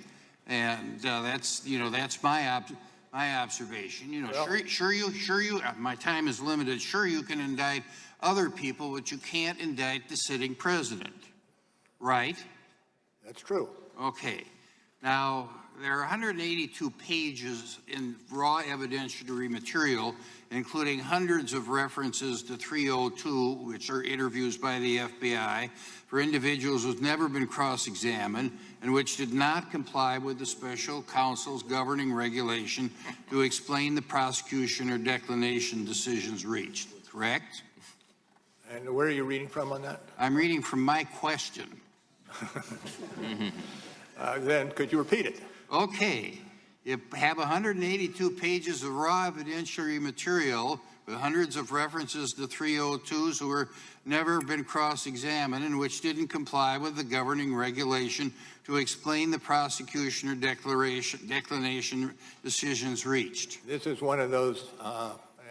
and that's my observation. You know, well, sure you. My time is limited. Sure, you can indict other people, but you can't indict the sitting president, right? That's true. Okay. Now, there are 182 pages in raw evidentiary material, including hundreds of references to 302, which are interviews by the FBI, for individuals who've never been cross-examined and which did not comply with the special counsel's governing regulation to explain the prosecution or declination decisions reached, correct? And where are you reading from on that? I'm reading from my question. Then could you repeat it? Okay. You have 182 pages of raw evidentiary material with hundreds of references to 302s who were never been cross-examined and which didn't comply with the governing regulation to explain the prosecution or declination decisions reached. This is one of those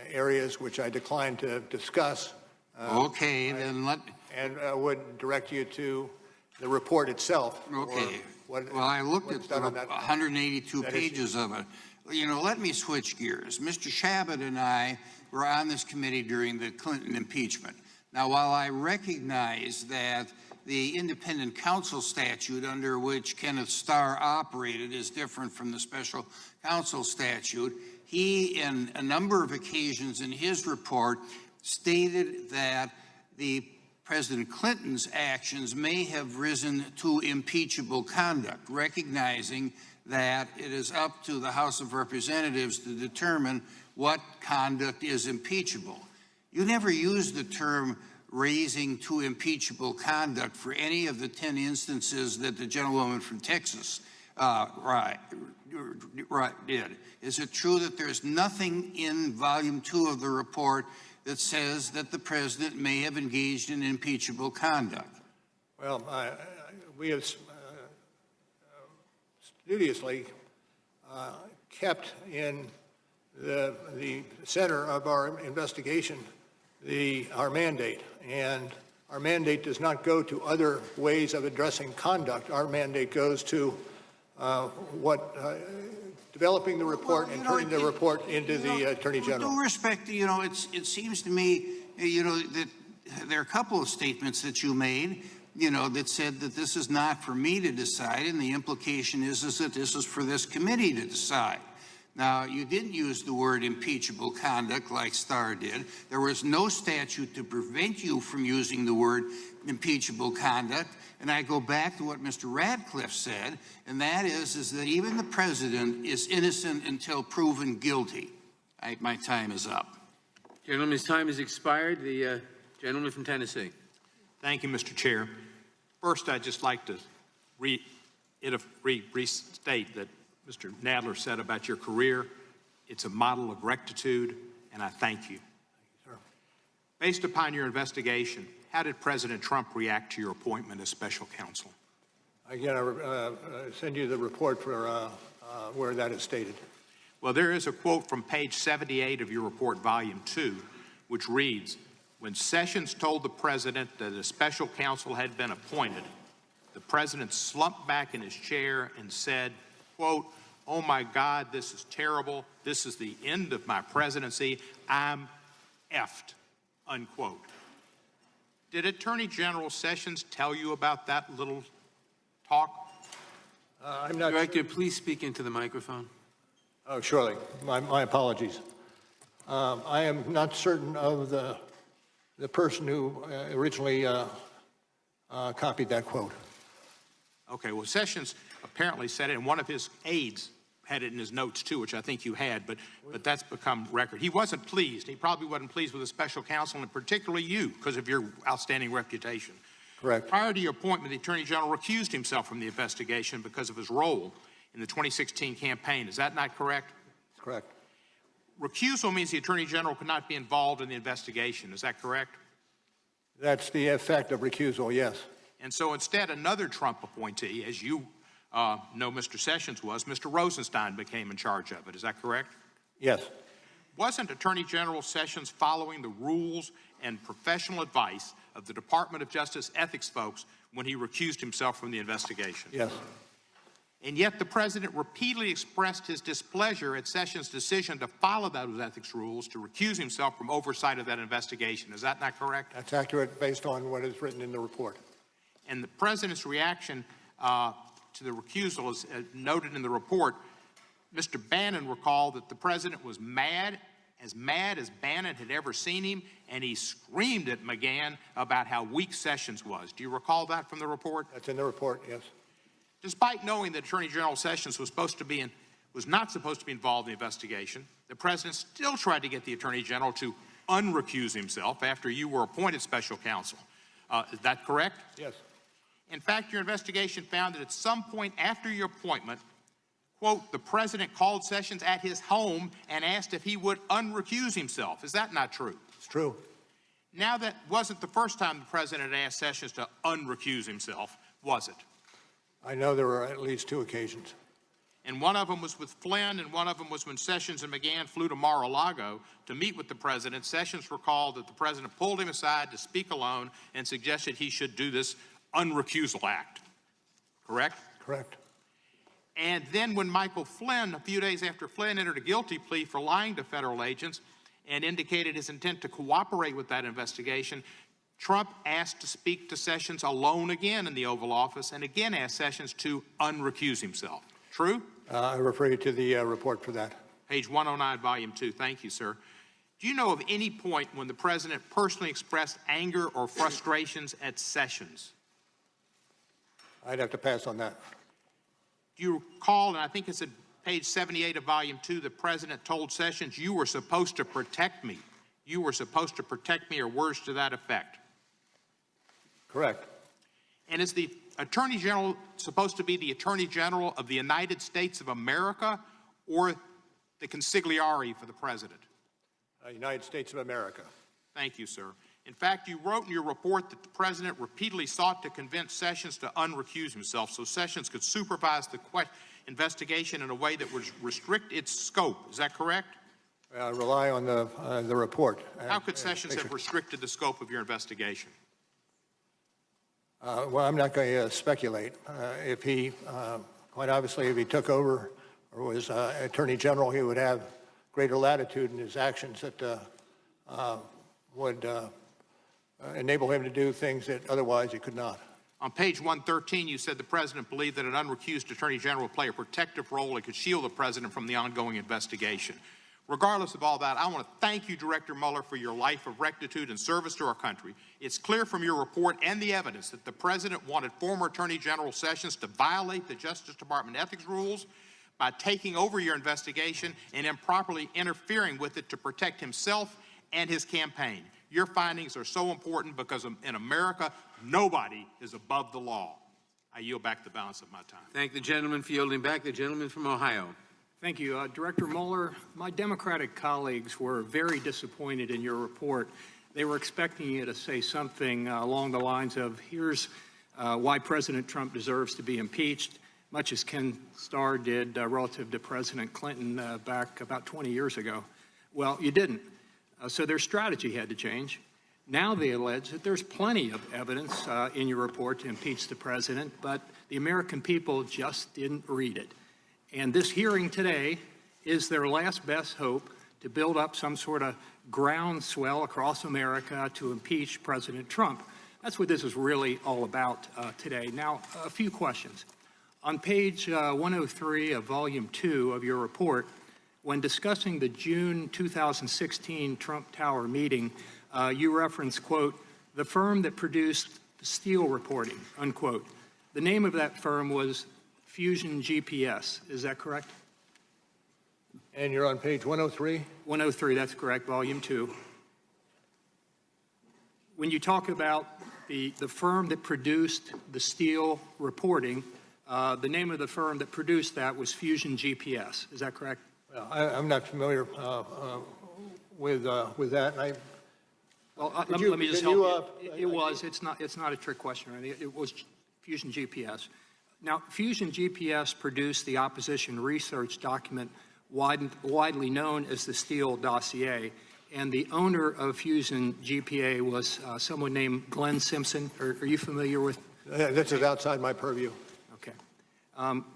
areas which I decline to discuss. Okay, then let... And would direct you to the report itself. Okay. Well, I looked at the 182 pages of it. You know, let me switch gears. Mr. Shabbat and I were on this committee during the Clinton impeachment. Now, while I recognize that the independent counsel statute under which Kenneth Starr operated is different from the special counsel statute, he, in a number of occasions in his report, stated that President Clinton's actions may have risen to impeachable conduct, recognizing that it is up to the House of Representatives to determine what conduct is impeachable. You never used the term raising to impeachable conduct for any of the 10 instances that the gentlewoman from Texas did. Is it true that there's nothing in Volume 2 of the report that says that the president may have engaged in impeachable conduct? Well, we have studiously kept in the center of our investigation our mandate, and our mandate does not go to other ways of addressing conduct. Our mandate goes to developing the report and turning the report into the Attorney General. With due respect, it seems to me, that there are a couple of statements that you made, that said that this is not for me to decide, and the implication is that this is for this committee to decide. Now, you didn't use the word impeachable conduct like Starr did. There was no statute to prevent you from using the word impeachable conduct. And I go back to what Mr. Radcliffe said, and that is that even the president is innocent until proven guilty. My time is up. Gentleman's time has expired. The gentleman from Tennessee. Thank you, Mr. Chair. First, I'd just like to restate that Mr. Nadler said about your career. It's a model of rectitude, and I thank you. Based upon your investigation, how did President Trump react to your appointment as special counsel? Again, I send you the report for where that is stated. Well, there is a quote from page 78 of your report, Volume 2, which reads, "When Sessions told the president that a special counsel had been appointed, the president slumped back in his chair and said, quote, 'Oh my God, this is terrible. This is the end of my presidency. I'm effed,' unquote." Did Attorney General Sessions tell you about that little talk? I'm not. Director, please speak into the microphone. Oh, surely. My apologies. I am not certain of the person who originally copied that quote. Okay, well, Sessions apparently said it, and one of his aides had it in his notes too, which I think you had, but that's become record. He wasn't pleased. He probably wasn't pleased with the special counsel, and particularly you, because of your outstanding reputation. Correct. Prior to your appointment, the Attorney General recused himself from the investigation because of his role in the 2016 campaign. Is that not correct? Correct. Recusal means the Attorney General could not be involved in the investigation. Is that correct? That's the effect of recusal, yes. And so instead, another Trump appointee, as you know Mr. Sessions was, Mr. Rosenstein became in charge of it. Is that correct? Yes. Wasn't Attorney General Sessions following the rules and professional advice of the Department of Justice ethics folks when he recused himself from the investigation? Yes. And yet the president repeatedly expressed his displeasure at Sessions' decision to follow those ethics rules to recuse himself from oversight of that investigation. Is that not correct? That's accurate based on what is written in the report. And the president's reaction to the recusal is noted in the report. Mr. Bannon recalled that the president was mad as Bannon had ever seen him, and he screamed at McGahn about how weak Sessions was. Do you recall that from the report? That's in the report, yes. Despite knowing that Attorney General Sessions was not supposed to be involved in the investigation, the president still tried to get the Attorney General to unrecuse himself after you were appointed special counsel. Is that correct? Yes. In fact, your investigation found that at some point after your appointment, quote, the president called Sessions at his home and asked if he would unrecuse himself. Is that not true? It's true. Now, that wasn't the first time the president had asked Sessions to unrecuse himself, was it? I know there were at least 2 occasions. And one of them was with Flynn, and one of them was when Sessions and McGahn flew to Mar-a-Lago to meet with the president. Sessions recalled that the president pulled him aside to speak alone and suggested he should do this unrecusal act. Correct? Correct. And then when Michael Flynn, a few days after Flynn entered a guilty plea for lying to federal agents and indicated his intent to cooperate with that investigation, Trump asked to speak to Sessions alone again in the Oval Office and again asked Sessions to unrecuse himself. True? I refer you to the report for that. Page 109, Volume 2. Thank you, sir. Do you know of any point when the president personally expressed anger or frustrations at Sessions? I'd have to pass on that. Do you recall, and I think it's at page 78 of Volume 2, the president told Sessions, you were supposed to protect me. You were supposed to protect me, or words to that effect. Correct. And is the Attorney General supposed to be the Attorney General of the United States of America or the consigliere for the President? United States of America. Thank you, sir. In fact, you wrote in your report that the President repeatedly sought to convince Sessions to unrecuse himself so Sessions could supervise the investigation in a way that would restrict its scope. Is that correct? I rely on the report. How could Sessions have restricted the scope of your investigation? Well, I'm not going to speculate. If he, quite obviously, if he took over or was Attorney General, he would have greater latitude in his actions that would enable him to do things that otherwise he could not. On page 113, you said the President believed that an unrecused Attorney General would play a protective role and could shield the President from the ongoing investigation. Regardless of all that, I want to thank you, Director Mueller, for your life of rectitude and service to our country. It's clear from your report and the evidence that the President wanted former Attorney General Sessions to violate the Justice Department ethics rules by taking over your investigation and improperly interfering with it to protect himself and his campaign. Your findings are so important because in America, nobody is above the law. I yield back the balance of my time. Thank the gentleman for yielding back. The gentleman from Ohio. Thank you. Director Mueller, my Democratic colleagues were very disappointed in your report. They were expecting you to say something along the lines of, here's why President Trump deserves to be impeached, much as Ken Starr did relative to President Clinton back about 20 years ago. Well, you didn't. So their strategy had to change. Now they allege that there's plenty of evidence in your report to impeach the president, but the American people just didn't read it. And this hearing today is their last best hope to build up some sort of groundswell across America to impeach President Trump. That's what this is really all about today. Now, a few questions. On page 103 of Volume 2 of your report, when discussing the June 2016 Trump Tower meeting, you reference, quote, the firm that produced the Steele reporting, unquote. The name of that firm was Fusion GPS. Is that correct? And you're on page 103? 103, that's correct, Volume 2. When you talk about the firm that produced the Steele reporting, the name of the firm that produced that was Fusion GPS. Is that correct? Well, I'm not familiar with that. And let me just help you. It's not a trick question. Right? It was Fusion GPS. Now, Fusion GPS produced the opposition research document widely known as the Steele dossier, and the owner of Fusion GPA was someone named Glenn Simpson. Are you familiar with? This is outside my purview. Okay.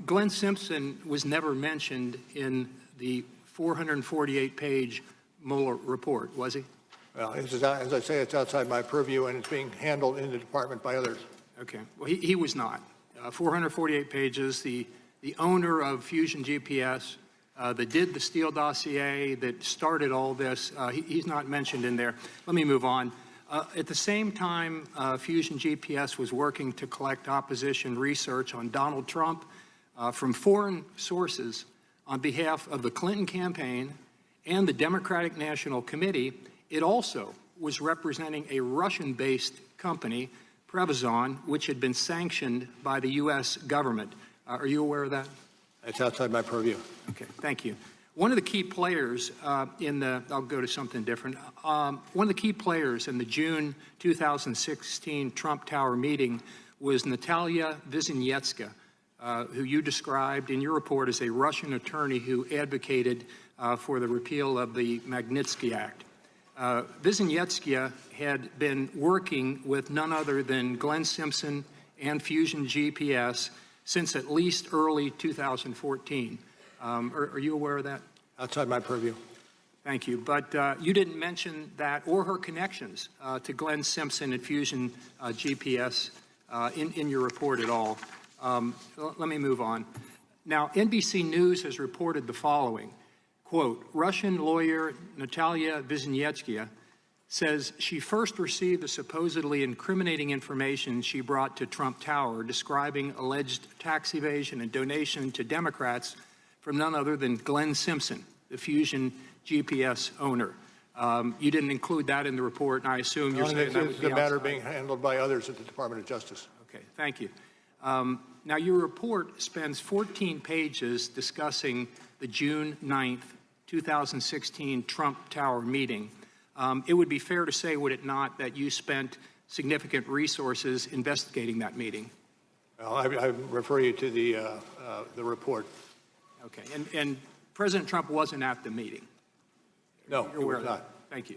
Glenn Simpson was never mentioned in the 448-page Mueller report, was he? Well, as I say, it's outside my purview, and it's being handled in the department by others. Okay. Well, he was not. 448 pages. The owner of Fusion GPS that did the Steele dossier, that started all this, he's not mentioned in there. Let me move on. At the same time, Fusion GPS was working to collect opposition research on Donald Trump from foreign sources on behalf of the Clinton campaign and the Democratic National Committee. It also was representing a Russian-based company, Prevezon, which had been sanctioned by the U.S. government. Are you aware of that? It's outside my purview. Okay, thank you. One of the key players I'll go to something different. One of the key players in the June 2016 Trump Tower meeting was Natalia Vizhnetska, who you described in your report as a Russian attorney who advocated for the repeal of the Magnitsky Act. Vizhnetska had been working with none other than Glenn Simpson and Fusion GPS since at least early 2014. Are you aware of that? Outside my purview. Thank you. But you didn't mention that or her connections to Glenn Simpson and Fusion GPS in your report at all. Let me move on. Now, NBC News has reported the following. Quote, Russian lawyer Natalia Vizhnetska says she first received the supposedly incriminating information she brought to Trump Tower describing alleged tax evasion and donation to Democrats from none other than Glenn Simpson, the Fusion GPS owner. You didn't include that in the report, and I assume you're saying that was the matter being handled by others at the Department of Justice. Okay, thank you. Now, your report spends 14 pages discussing the June 9th, 2016 Trump Tower meeting. It would be fair to say, would it not, that you spent significant resources investigating that meeting? Well, I refer you to the report. Okay, and President Trump wasn't at the meeting? No, he was not. Thank you.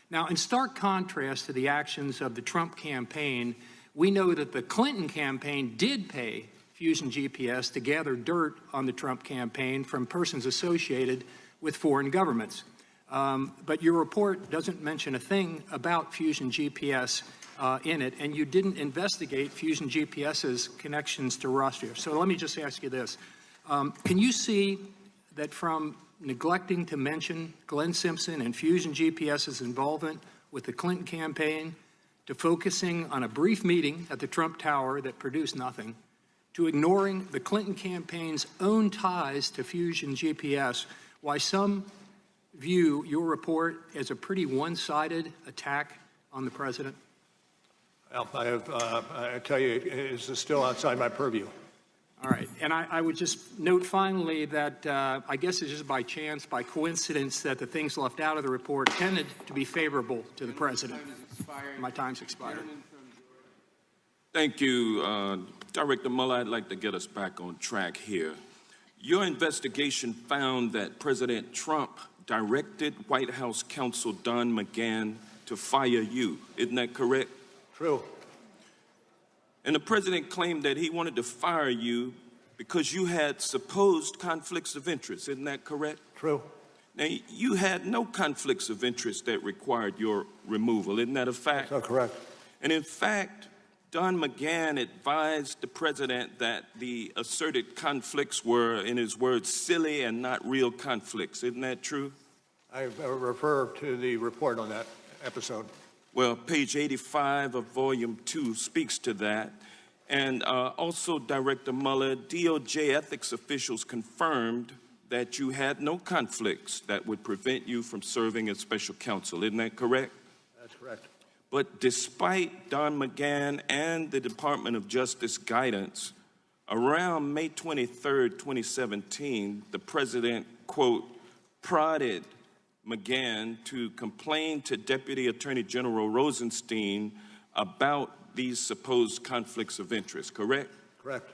Now, in stark contrast to the actions of the Trump campaign, we know that the Clinton campaign did pay Fusion GPS to gather dirt on the Trump campaign from persons associated with foreign governments. But your report doesn't mention a thing about Fusion GPS in it, and you didn't investigate Fusion GPS's connections to Russia. So let me just ask you this. Can you see that from neglecting to mention Glenn Simpson and Fusion GPS's involvement with the Clinton campaign, to focusing on a brief meeting at the Trump Tower that produced nothing, to ignoring the Clinton campaign's own ties to Fusion GPS, why some view your report as a pretty one-sided attack on the president? Well, I tell you, this is still outside my purview. All right. And I would just note finally that I guess it's just by chance, by coincidence, that the things left out of the report tended to be favorable to the president. My time's expired. Thank you, Director Mueller. I'd like to get us back on track here. Your investigation found that President Trump directed White House counsel Don McGahn to fire you. Isn't that correct? True. And the president claimed that he wanted to fire you because you had supposed conflicts of interest. Isn't that correct? True. Now, you had no conflicts of interest that required your removal. Isn't that a fact? That's correct. And in fact, Don McGahn advised the president that the asserted conflicts were, in his words, silly and not real conflicts. Isn't that true? I refer to the report on that episode. Well, page 85 of Volume 2 speaks to that. And also, Director Mueller, DOJ ethics officials confirmed that you had no conflicts that would prevent you from serving as special counsel. Isn't that correct? That's correct. But despite Don McGahn and the Department of Justice guidance, around May 23rd, 2017, the president, quote, prodded McGahn to complain to Deputy Attorney General Rosenstein about these supposed conflicts of interest, correct? Correct.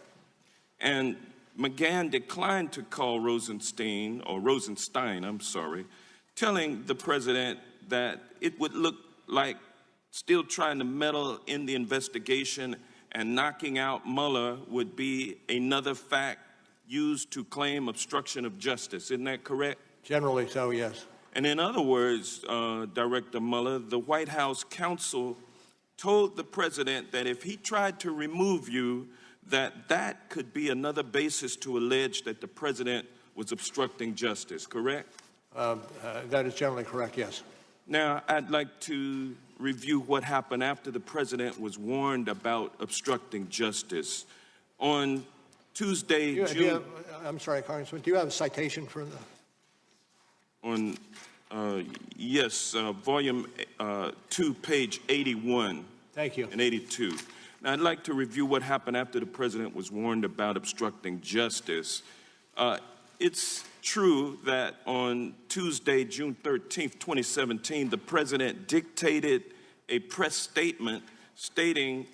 And McGahn declined to call Rosenstein, telling the president that it would look like still trying to meddle in the investigation and knocking out Mueller would be another fact used to claim obstruction of justice. Isn't that correct? Generally so, yes. And in other words, Director Mueller, the White House counsel told the president that if he tried to remove you, that could be another basis to allege that the president was obstructing justice, correct? That is generally correct, yes. Now, I'd like to review what happened after the president was warned about obstructing justice. On Tuesday, I'm sorry, Congressman, do you have a citation for the? Yes, Volume 2, page 81. Thank you. And 82. Now, I'd like to review what happened after the president was warned about obstructing justice. It's true that on Tuesday, June 13th, 2017, the president dictated a press statement stating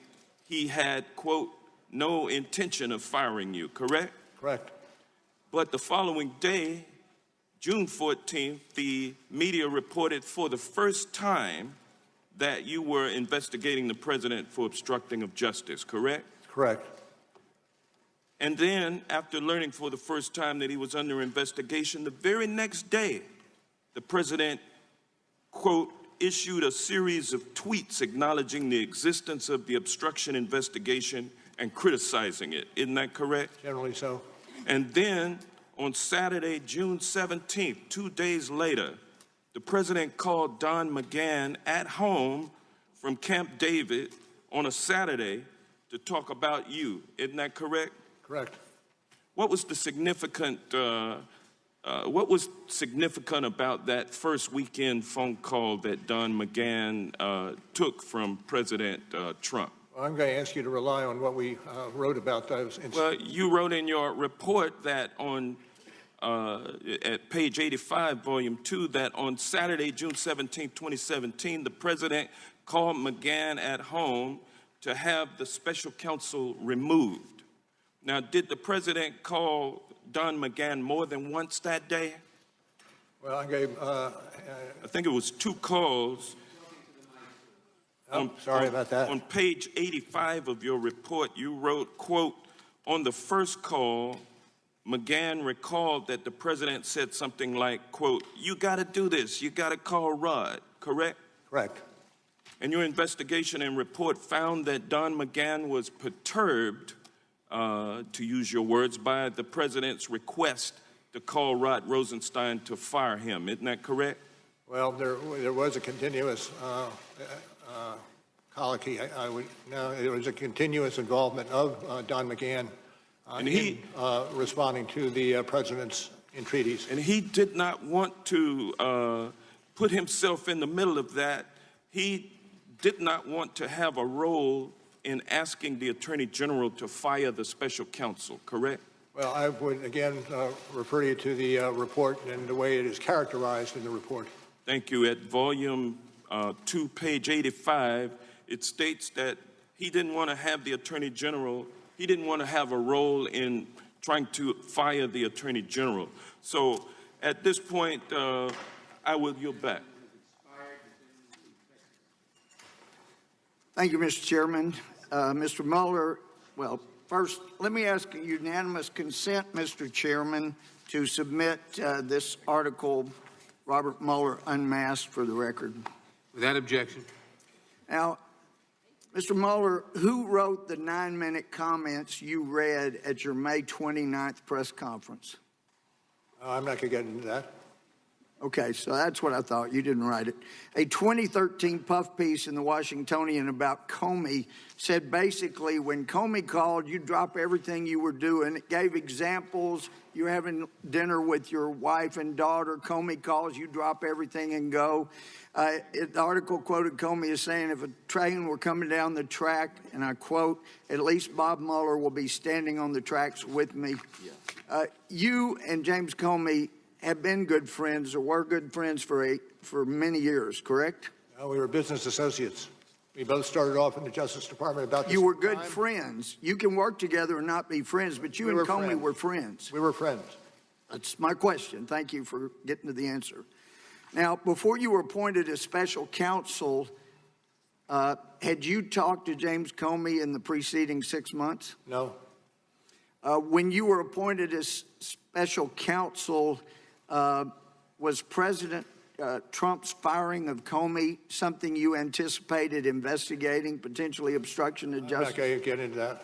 he had, quote, no intention of firing you, correct? Correct. But the following day, June 14th, the media reported for the first time that you were investigating the president for obstructing of justice, correct? Correct. And then, after learning for the first time that he was under investigation, the very next day, the president, quote, issued a series of tweets acknowledging the existence of the obstruction investigation and criticizing it. Isn't that correct? Generally so. And then, on Saturday, June 17th, 2 days later, the president called Don McGahn at home from Camp David on a Saturday to talk about you. Isn't that correct? Correct. What was the significant about that first weekend phone call that Don McGahn took from President Trump? I'm going to ask you to rely on what we wrote about those incidents. Well, you wrote in your report that on at page 85, volume 2, that on Saturday, June 17, 2017, the president called McGahn at home to have the special counsel removed. Now, did the president call Don McGahn more than once that day? Well, I gave... I think it was 2 calls. Sorry about that. On page 85 of your report, you wrote, quote, on the first call, McGahn recalled that the president said something like, quote, you got to do this, you got to call Rod, correct? Correct. And your investigation and report found that Don McGahn was perturbed, to use your words, by the president's request to call Rod Rosenstein to fire him. Isn't that correct? Well, there was a continuous colloquy. There was a continuous involvement of Don McGahn in responding to the president's entreaties. And he did not want to put himself in the middle of that. He did not want to have a role in asking the Attorney General to fire the special counsel, correct? Well, I would, again, refer you to the report and the way it is characterized in the report. Thank you. At volume 2, page 85, it states that he didn't want to have the Attorney General, he didn't want to have a role in trying to fire the Attorney General. So at this point, I will yield back. Thank you, Mr. Chairman. Mr. Mueller, well, first, let me ask a unanimous consent, Mr. Chairman, to submit this article, Robert Mueller Unmasked, for the record. Without objection. Now, Mr. Mueller, who wrote the 9-minute comments you read at your May 29th press conference? I'm not going to get into that. Okay, so that's what I thought. You didn't write it. A 2013 puff piece in the Washingtonian about Comey said basically when Comey called, you drop everything you were doing. It gave examples. You're having dinner with your wife and daughter. Comey calls, you drop everything and go. The article quoted Comey as saying, if a train were coming down the track, and I quote, at least Bob Mueller will be standing on the tracks with me. You and James Comey have been good friends or were good friends for many years, correct? We were business associates. We both started off in the Justice Department about the You were same good time. friends. You can work together and not be friends, but you and Comey were friends. We were friends. That's my question. Thank you for getting to the answer. Now, before you were appointed as special counsel, had you talked to James Comey in the preceding 6 months? No. When you were appointed as special counsel, was President Trump's firing of Comey something you anticipated investigating, potentially obstruction of justice? I'm not going to get into that.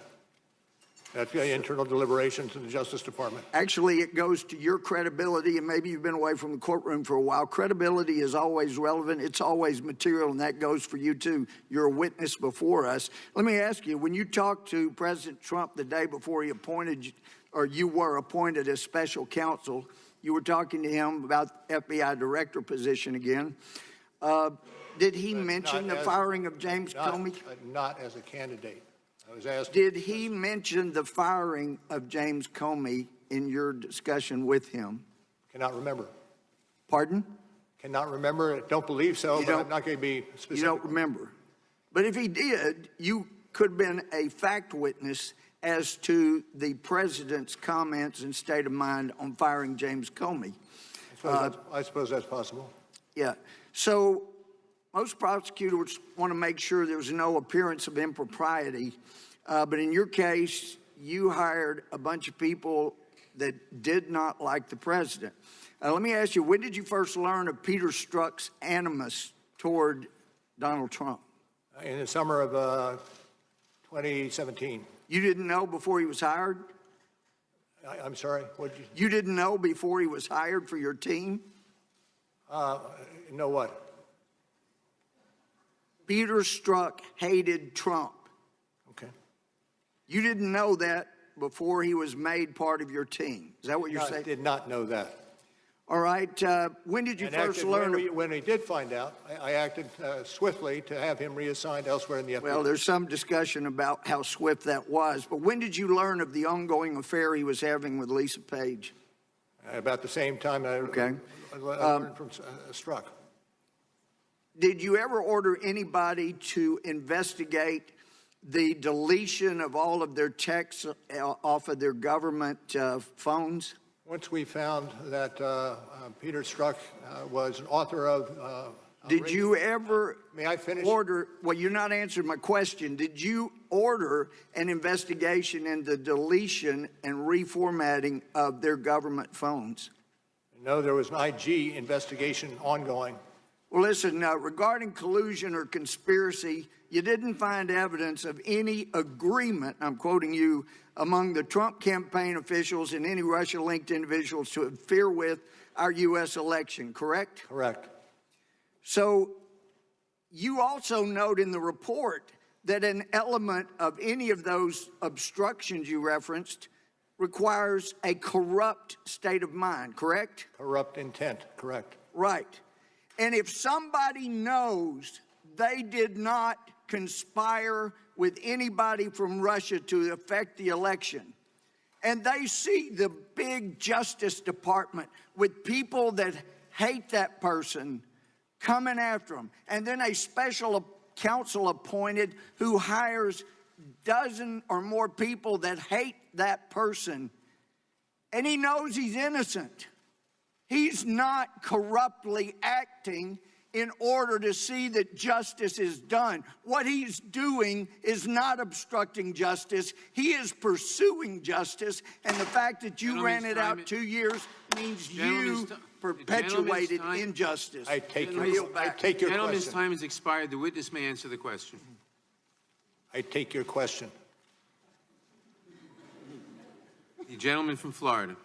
That's internal deliberations in the Justice Department. Actually, it goes to your credibility, and maybe you've been away from the courtroom for a while. Credibility is always relevant. It's always material, and that goes for you, too. You're a witness before us. Let me ask you, when you talked to President Trump the day before he appointed you, or you were appointed as special counsel, you were talking to him about FBI director position again. Did he mention the firing of James Comey? Not as a candidate. I was asked. Did he mention the firing of James Comey in your discussion with him? Cannot remember. Pardon? Cannot remember. Don't believe so, but I'm not going to be specific. You don't remember. But if he did, you could have been a fact witness as to the president's comments and state of mind on firing James Comey. I suppose that's possible. Yeah. So most prosecutors want to make sure there's no appearance of impropriety. But in your case, you hired a bunch of people that did not like the president. Let me ask you, when did you first learn of Peter Strzok's animus toward Donald Trump? In the summer of 2017. You didn't know before he was hired? I'm sorry? You didn't know before he was hired for your team? Know what? Peter Strzok hated Trump. Okay. You didn't know that before he was made part of your team. Is that what you're saying? I did not know that. All right. When did you first learn? When he did find out, I acted swiftly to have him reassigned elsewhere in the FBI. Well, there's some discussion about how swift that was, but when did you learn of the ongoing affair he was having with Lisa Page? About the same time I learned from Strzok. Did you ever order anybody to investigate the deletion of all of their texts off of their government phones? Once we found that Peter Strzok was an author of... Did you ever May I finish? order... Well, you're not answering my question. Did you order an investigation into the deletion and reformatting of their government phones? No, there was an IG investigation ongoing. Well, listen, regarding collusion or conspiracy, you didn't find evidence of any agreement, I'm quoting you, among the Trump campaign officials and any Russia-linked individuals to interfere with our U.S. election, correct? Correct. So you also note in the report that an element of any of those obstructions you referenced requires a corrupt state of mind, correct? Corrupt intent, correct. Right. And if somebody knows they did not conspire with anybody from Russia to affect the election, and they see the big Justice Department with people that hate that person coming after them, and then a special counsel appointed who hires dozen or more people that hate that person, and he knows he's innocent. He's not corruptly acting in order to see that justice is done. What he's doing is not obstructing justice. He is pursuing justice, and the fact that you ran it out 2 years means you perpetuated injustice. I take your Gentleman's question. time has expired. The witness may answer the question. I take your question. The gentleman from Florida.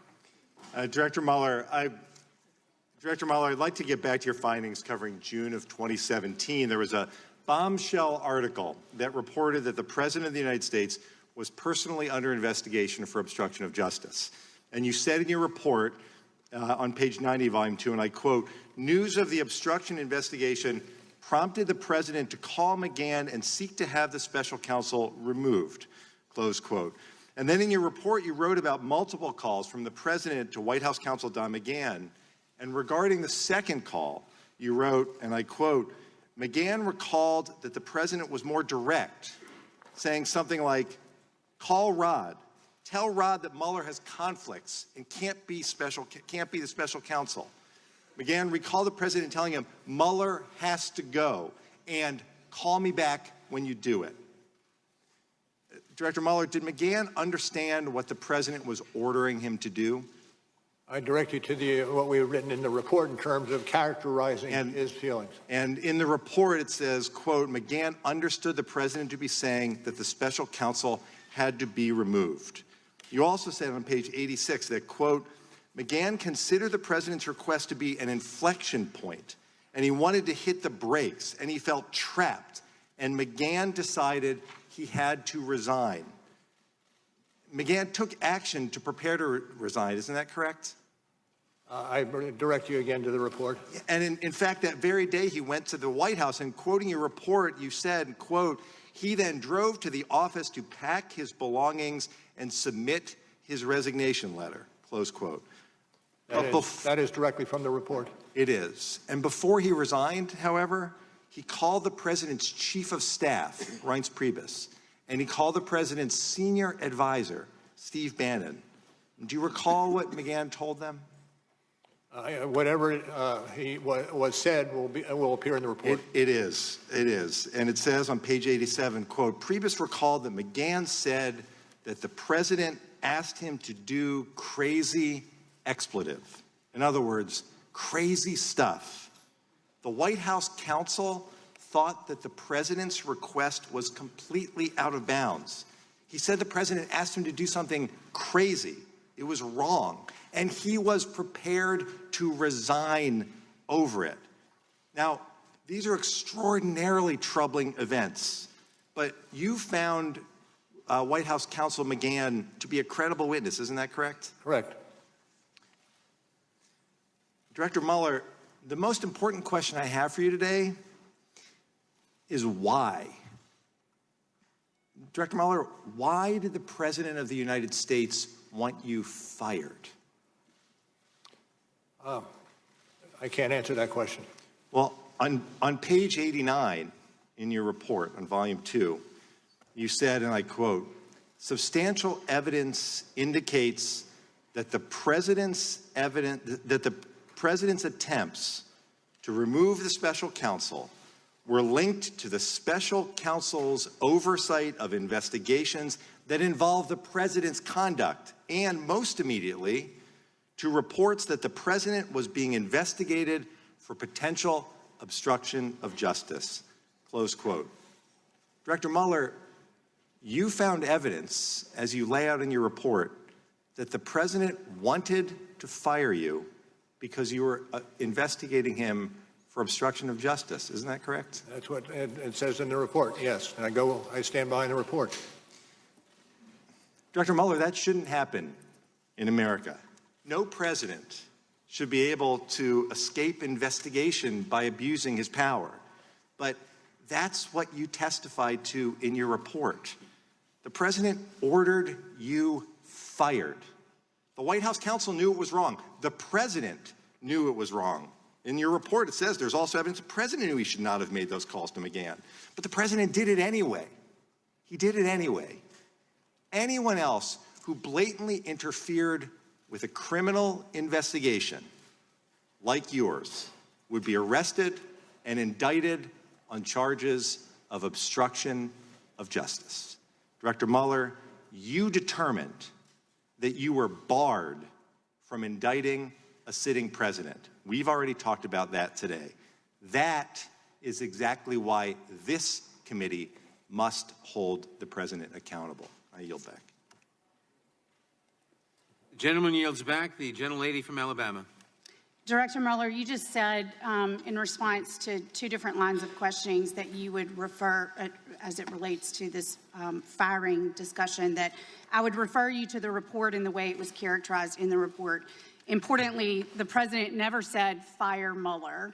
Director Mueller, I'd like to get back to your findings covering June of 2017. There was a bombshell article that reported that the President of the United States was personally under investigation for obstruction of justice. And you said in your report on page 90, volume 2, and I quote, "News of the obstruction investigation prompted the President to call McGahn and seek to have the special counsel removed," close quote. And then in your report, you wrote about multiple calls from the President to White House counsel Don McGahn. And regarding the second call, you wrote, and I quote, "McGahn recalled that the President was more direct, saying something like, 'Call Rod. Tell Rod that Mueller has conflicts and can't be the special counsel.' McGahn recalled the President telling him, 'Mueller has to go, and call me back when you do it.'" Director Mueller, did McGahn understand what the President was ordering him to do? I direct you to what we have written in the report in terms of characterizing his feelings. And in the report it says, quote, "McGahn understood the President to be saying that the special counsel had to be removed." You also said on page 86 that, quote, "McGahn considered the President's request to be an inflection point, and he wanted to hit the brakes, and he felt trapped, and McGahn decided he had to resign." McGahn took action to prepare to resign, isn't that correct? I direct you again to the report. And in fact, that very day he went to the White House, and quoting your report, you said, quote, "He then drove to the office to pack his belongings and submit his resignation letter," close quote. That is directly from the report. It is. And before he resigned, however, he called the President's chief of staff, Reince Priebus, and he called the President's senior advisor, Steve Bannon. Do you recall what McGahn told them? Whatever was said will appear in the report. It is. And it says on page 87, quote, "Priebus recalled that McGahn said that the President asked him to do crazy expletive. In other words, crazy stuff. The White House counsel thought that the President's request was completely out of bounds. He said the President asked him to do something crazy. It was wrong. And he was prepared to resign over it." Now, these are extraordinarily troubling events, but you found White House counsel McGahn to be a credible witness, isn't that correct? Correct. Director Mueller, the most important question I have for you today is why? Director Mueller, why did the President of the United States want you fired? I can't answer that question. Well, on page 89 in your report on volume 2, you said, and I quote, substantial evidence indicates that the President's attempts to remove the special counsel were linked to the special counsel's oversight of investigations that involve the President's conduct, and most immediately, to reports that the President was being investigated for potential obstruction of justice, close quote. Director Mueller, you found evidence, as you lay out in your report, that the President wanted to fire you because you were investigating him for obstruction of justice. Isn't that correct? That's what it says in the report, yes. And I stand behind the report. Director Mueller, that shouldn't happen in America. No president should be able to escape investigation by abusing his power. But that's what you testified to in your report. The President ordered you fired. The White House counsel knew it was wrong. The President knew it was wrong. In your report, it says there's also evidence the President knew he should not have made those calls to McGahn. But the President did it anyway. He did it anyway. Anyone else who blatantly interfered with a criminal investigation like yours would be arrested and indicted on charges of obstruction of justice. Director Mueller, you determined that you were barred from indicting a sitting president. We've already talked about that today. That is exactly why this committee must hold the President accountable. I yield back. The gentleman yields back. The gentlelady from Alabama. Director Mueller, you just said in response to two different lines of questionings that you would refer, as it relates to this firing discussion, that I would refer you to the report and the way it was characterized in the report. Importantly, the President never said fire Mueller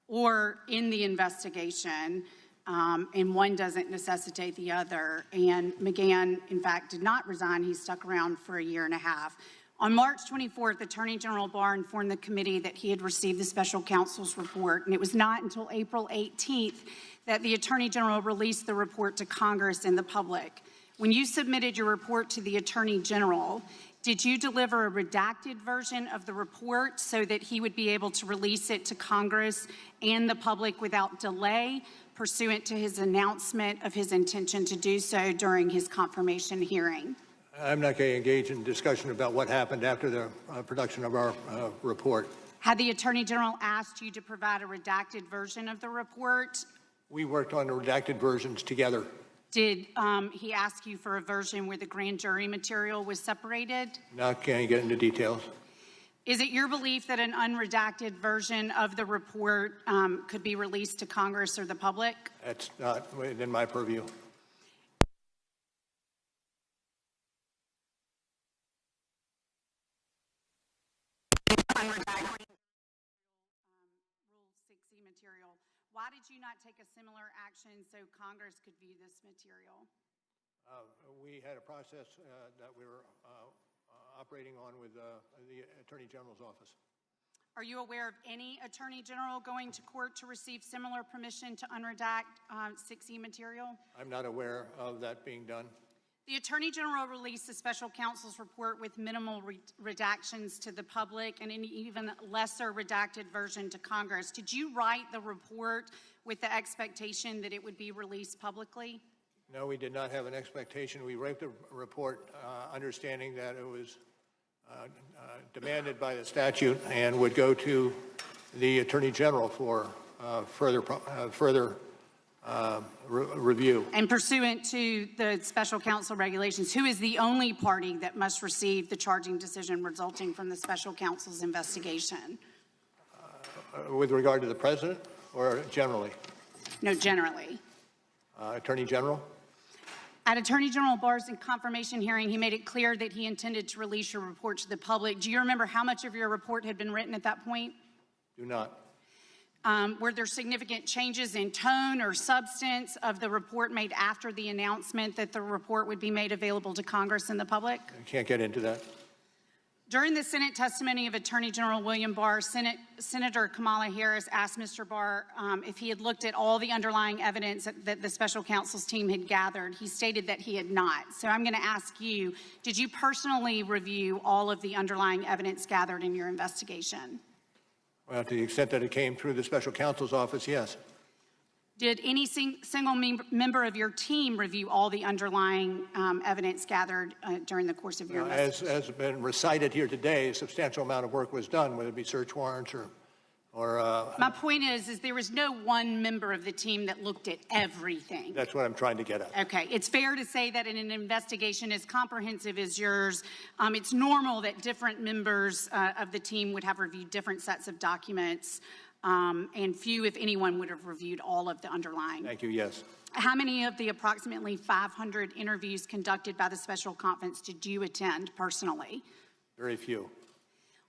or in the investigation, and one doesn't necessitate the other. And McGahn, in fact, did not resign. He stuck around for a year and a half. On March 24th, Attorney General Barr informed the committee that he had received the special counsel's report, and it was not until April 18th that the Attorney General released the report to Congress and the public. When you submitted your report to the Attorney General, did you deliver a redacted version of the report so that he would be able to release it to Congress and the public without delay, pursuant to his announcement of his intention to do so during his confirmation hearing? I'm not going to engage in discussion about what happened after the production of our report. Had the Attorney General asked you to provide a redacted version of the report? We worked on the redacted versions together. Did he ask you for a version where the grand jury material was separated? Not going to get into details. Is it your belief that an unredacted version of the report could be released to Congress or the public? That's not within my purview. Rule 6E material. Why did you not take a similar action so Congress could view this material? We had a process that we were operating on with the Attorney General's office. Are you aware of any Attorney General going to court to receive similar permission to unredact 6E material? I'm not aware of that being done. The Attorney General released the special counsel's report with minimal redactions to the public and an even lesser redacted version to Congress. Did you write the report with the expectation that it would be released publicly? No, we did not have an expectation. We wrote the report understanding that it was demanded by the statute and would go to the Attorney General for further review. And pursuant to the special counsel regulations, who is the only party that must receive the charging decision resulting from the special counsel's investigation? With regard to the President or generally? No, generally. Attorney General? At Attorney General Barr's confirmation hearing, he made it clear that he intended to release your report to the public. Do you remember how much of your report had been written at that point? Do not. Were there significant changes in tone or substance of the report made after the announcement that the report would be made available to Congress and the public? I can't get into that. During the Senate testimony of Attorney General William Barr, Senator Kamala Harris asked Mr. Barr if he had looked at all the underlying evidence that the special counsel's team had gathered. He stated that he had not. So I'm going to ask you, did you personally review all of the underlying evidence gathered in your investigation? Well, to the extent that it came through the special counsel's office, yes. Did any single member of your team review all the underlying evidence gathered during the course of your investigation? As has been recited here today, a substantial amount of work was done, whether it be search warrants or My point is there was no one member of the team that looked at everything. That's what I'm trying to get at. Okay. It's fair to say that in an investigation as comprehensive as yours, it's normal that different members of the team would have reviewed different sets of documents, and few, if anyone, would have reviewed all of the underlying. Thank you, yes. How many of the approximately 500 interviews conducted by the special conference did you attend personally? Very few.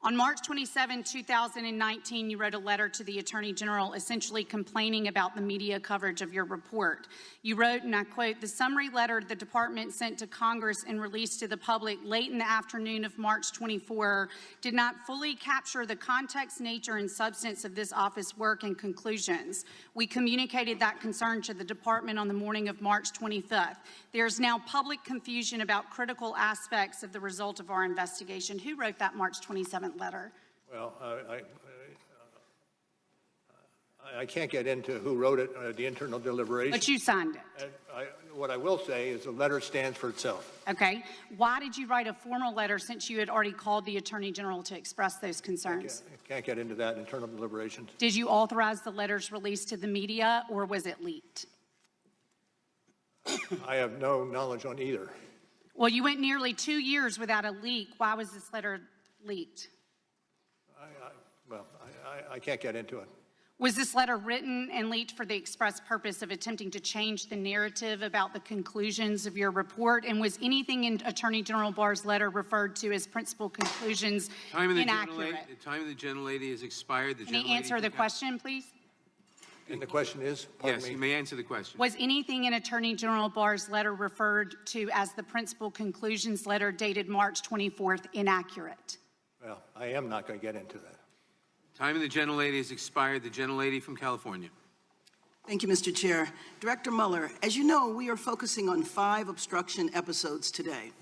On March 27, 2019, you wrote a letter to the Attorney General essentially complaining about the media coverage of your report. You wrote, and I quote, "The summary letter the department sent to Congress and released to the public late in the afternoon of March 24 did not fully capture the context, nature, and substance of this office work and conclusions. We communicated that concern to the department on the morning of March 25th. There is now public confusion about critical aspects of the result of our investigation." Who wrote that March 27th letter? Well, I can't get into who wrote it, the internal deliberation. But you signed it. What I will say is the letter stands for itself. Okay. Why did you write a formal letter since you had already called the Attorney General to express those concerns? I can't get into that, internal deliberations. Did you authorize the letters released to the media, or was it leaked? I have no knowledge on either. Well, you went nearly 2 years without a leak. Why was this letter leaked? I can't get into it. Was this letter written and leaked for the express purpose of attempting to change the narrative about the conclusions of your report? And was anything in Attorney General Barr's letter referred to as principal conclusions inaccurate? The time of the gentlelady has expired. Can you answer the question, please? And the question is? Yes, you may answer the question. Was anything in Attorney General Barr's letter referred to as the principal conclusions letter dated March 24th inaccurate? Well, I am not going to get into that. Time of the gentlelady has expired. The gentlelady from California. Thank you, Mr. Chair. Director Mueller, as you know, we are focusing on 5 obstruction episodes today.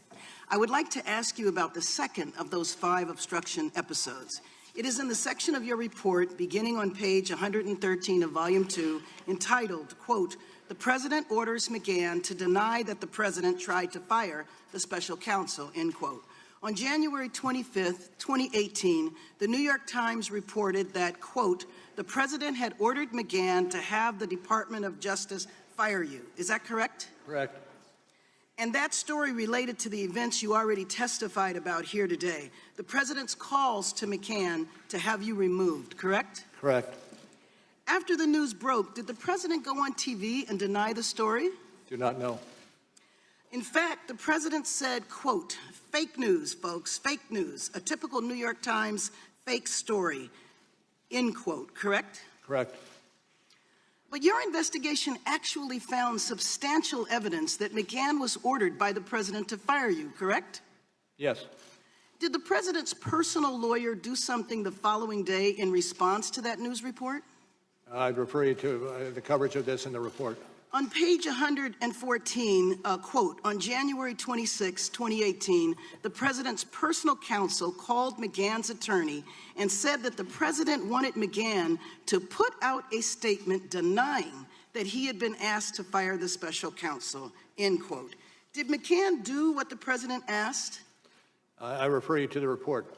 I would like to ask you about the second of those 5 obstruction episodes. It is in the section of your report, beginning on page 113 of Volume 2, entitled, quote, "The President orders McGahn to deny that the President tried to fire the special counsel," end quote. On January 25th, 2018, the New York Times reported that, quote, "The President had ordered McGahn to have the Department of Justice fire you." Is that correct? Correct. And that story related to the events you already testified about here today. The President's calls to McGahn to have you removed, correct? Correct. After the news broke, did the President go on TV and deny the story? Do not know. In fact, the President said, quote, "Fake news, folks, fake news, a typical New York Times fake story," end quote, correct? Correct. But your investigation actually found substantial evidence that McGahn was ordered by the President to fire you, correct? Yes. Did the President's personal lawyer do something the following day in response to that news report? I'd refer you to the coverage of this in the report. On page 114, quote, "On January 26, 2018, the President's personal counsel called McGahn's attorney and said that the President wanted McGahn to put out a statement denying that he had been asked to fire the special counsel," end quote. Did McGahn do what the President asked? I refer you to the report.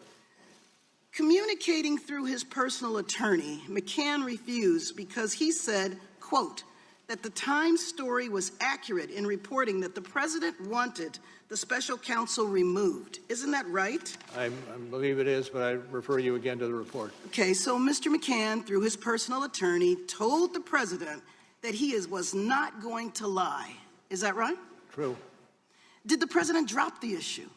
Communicating through his personal attorney, McGahn refused because he said, quote, "that the Times story was accurate in reporting that the President wanted the special counsel removed." Isn't that right? I believe it is, but I refer you again to the report. Okay, so Mr. McGahn, through his personal attorney, told the President that he was not going to lie. Is that right? True. Did the President drop the issue?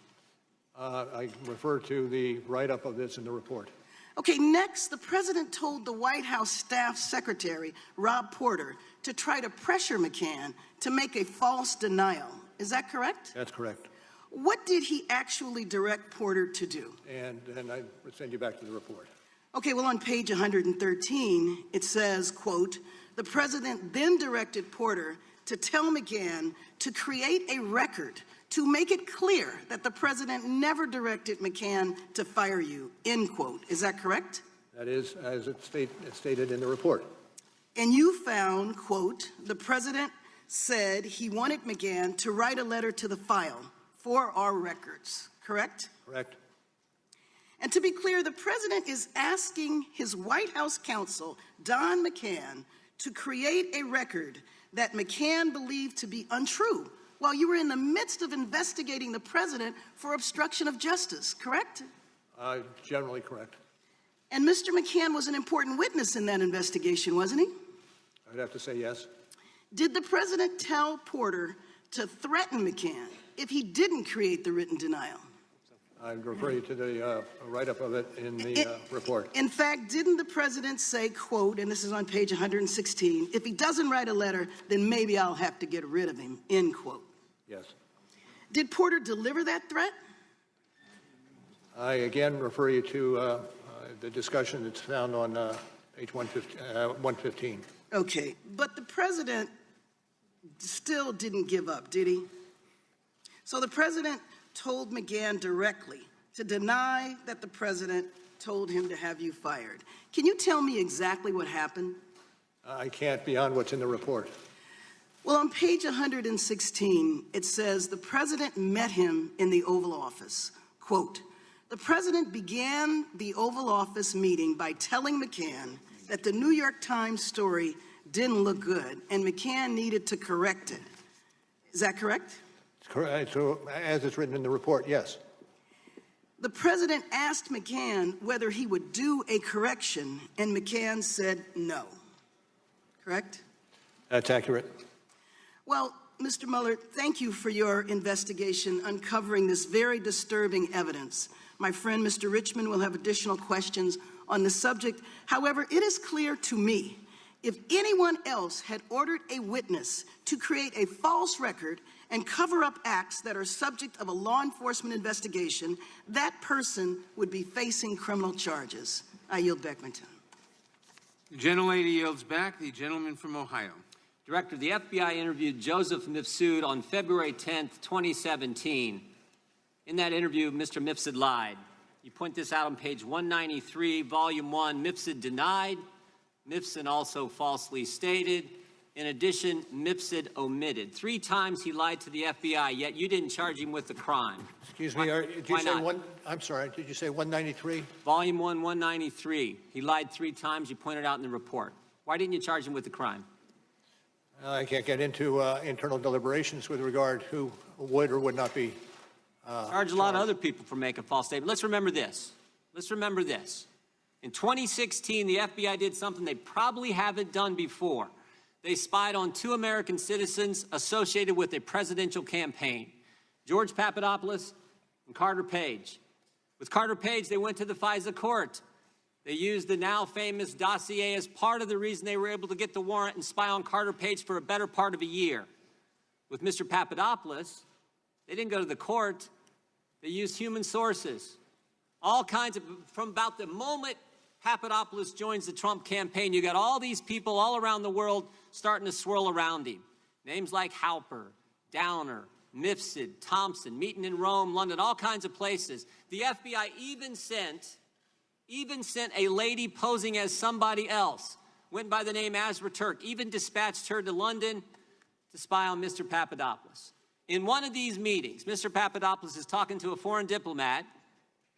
I refer to the write-up of this in the report. Okay, next, the president told the White House staff secretary, Rob Porter, to try to pressure McCann to make a false denial. Is that correct? That's correct. What did he actually direct Porter to do? And I would send you back to the report. Okay, well, on page 113, it says, quote, the president then directed Porter to tell McCann to create a record to make it clear that the president never directed McCann to fire you, end quote. Is that correct? That is, as it's stated in the report. And you found, quote, the president said he wanted McCann to write a letter to the file for our records, correct? Correct. And to be clear, the president is asking his White House counsel, Don McCann, to create a record that McCann believed to be untrue while you were in the midst of investigating the president for obstruction of justice, correct? Generally correct. And Mr. McCann was an important witness in that investigation, wasn't he? I'd have to say yes. Did the president tell Porter to threaten McCann if he didn't create the written denial? I'd refer you to the write-up of it in the report. In fact, didn't the president say, quote, and this is on page 116, if he doesn't write a letter, then maybe I'll have to get rid of him, end quote? Yes. Did Porter deliver that threat? I again refer you to the discussion that's found on page 115. Okay, but the president still didn't give up, did he? So the president told McCann directly to deny that the president told him to have you fired. Can you tell me exactly what happened? I can't beyond what's in the report. Well, on page 116, it says the president met him in the Oval Office. Quote, the president began the Oval Office meeting by telling McCann that the New York Times story didn't look good and McCann needed to correct it. Is that correct? Correct. So, as it's written in the report, yes. The president asked McCann whether he would do a correction, and McCann said no. Correct? That's accurate. Well, Mr. Mueller, thank you for your investigation uncovering this very disturbing evidence. My friend, Mr. Richmond, will have additional questions on the subject. However, it is clear to me, if anyone else had ordered a witness to create a false record and cover up acts that are subject of a law enforcement investigation, that person would be facing criminal charges. I yield back my time. The gentlelady yields back. The gentleman from Ohio. Director, the FBI interviewed Joseph Mifsud on February 10th, 2017. In that interview, Mr. Mifsud lied. You point this out on page 193, volume 1. Mifsud denied. Mifsud also falsely stated. In addition, Mifsud omitted. 3 times he lied to the FBI, yet you didn't charge him with the crime. Excuse me, did you say one? I'm sorry, did you say 193? Volume 1, 193. He lied 3 times. You pointed out in the report. Why didn't you charge him with the crime? I can't get into internal deliberations with regard who would or would not be charge a lot of other people for making a false statement. Let's remember this. Let's remember this. In 2016, the FBI did something they probably haven't done before. They spied on 2 American citizens associated with a presidential campaign, George Papadopoulos and Carter Page. With Carter Page, they went to the FISA court. They used the now famous dossier as part of the reason they were able to get the warrant and spy on Carter Page for a better part of a year. With Mr. Papadopoulos, they didn't go to the court. They used human sources. All kinds of, from about the moment Papadopoulos joins the Trump campaign, you got all these people all around the world starting to swirl around him. Names like Halper, Downer, Mifsud, Thompson, meeting in Rome, London, all kinds of places. The FBI even sent a lady posing as somebody else, went by the name Azra Turk, even dispatched her to London to spy on Mr. Papadopoulos. In one of these meetings, Mr. Papadopoulos is talking to a foreign diplomat,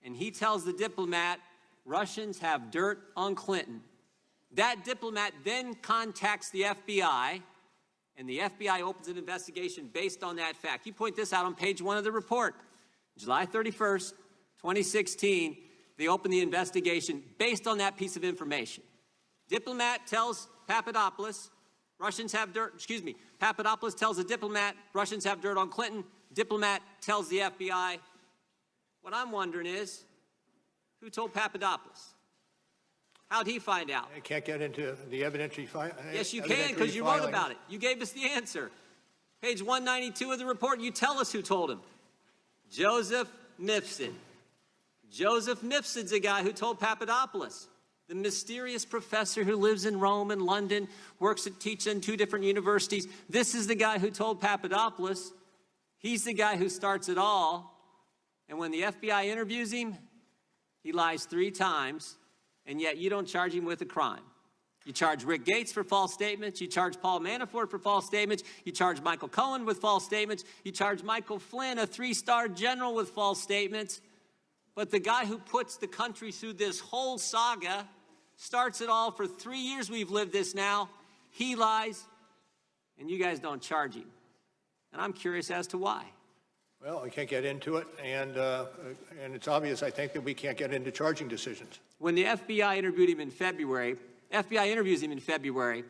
and he tells the diplomat, Russians have dirt on Clinton. That diplomat then contacts the FBI, and the FBI opens an investigation based on that fact. You point this out on page 1 of the report. July 31st, 2016, they open the investigation based on that piece of information. Diplomat tells Papadopoulos, Russians have dirt, Papadopoulos tells the diplomat, Russians have dirt on Clinton. Diplomat tells the FBI. What I'm wondering is, who told Papadopoulos? How'd he find out? I can't get into the evidentiary Yes, you can, because you wrote about it. You gave us the answer. Page 192 of the report, you tell us who told him. Joseph Mifsud. Joseph Mifsud's a guy who told Papadopoulos, the mysterious professor who lives in Rome and London, teaches in 2 different universities. This is the guy who told Papadopoulos. He's the guy who starts it all. And when the FBI interviews him, he lies 3 times, and yet you don't charge him with a crime. You charge Rick Gates for false statements. You charge Paul Manafort for false statements. You charge Michael Cohen with false statements. You charge Michael Flynn, a 3-star general, with false statements. But the guy who puts the country through this whole saga, starts it all for 3 years we've lived this now, he lies, and you guys don't charge him. And I'm curious as to why. Well, I can't get into it, and it's obvious, I think, that we can't get into charging decisions. When the FBI interviewed him in February, FBI interviews him in February.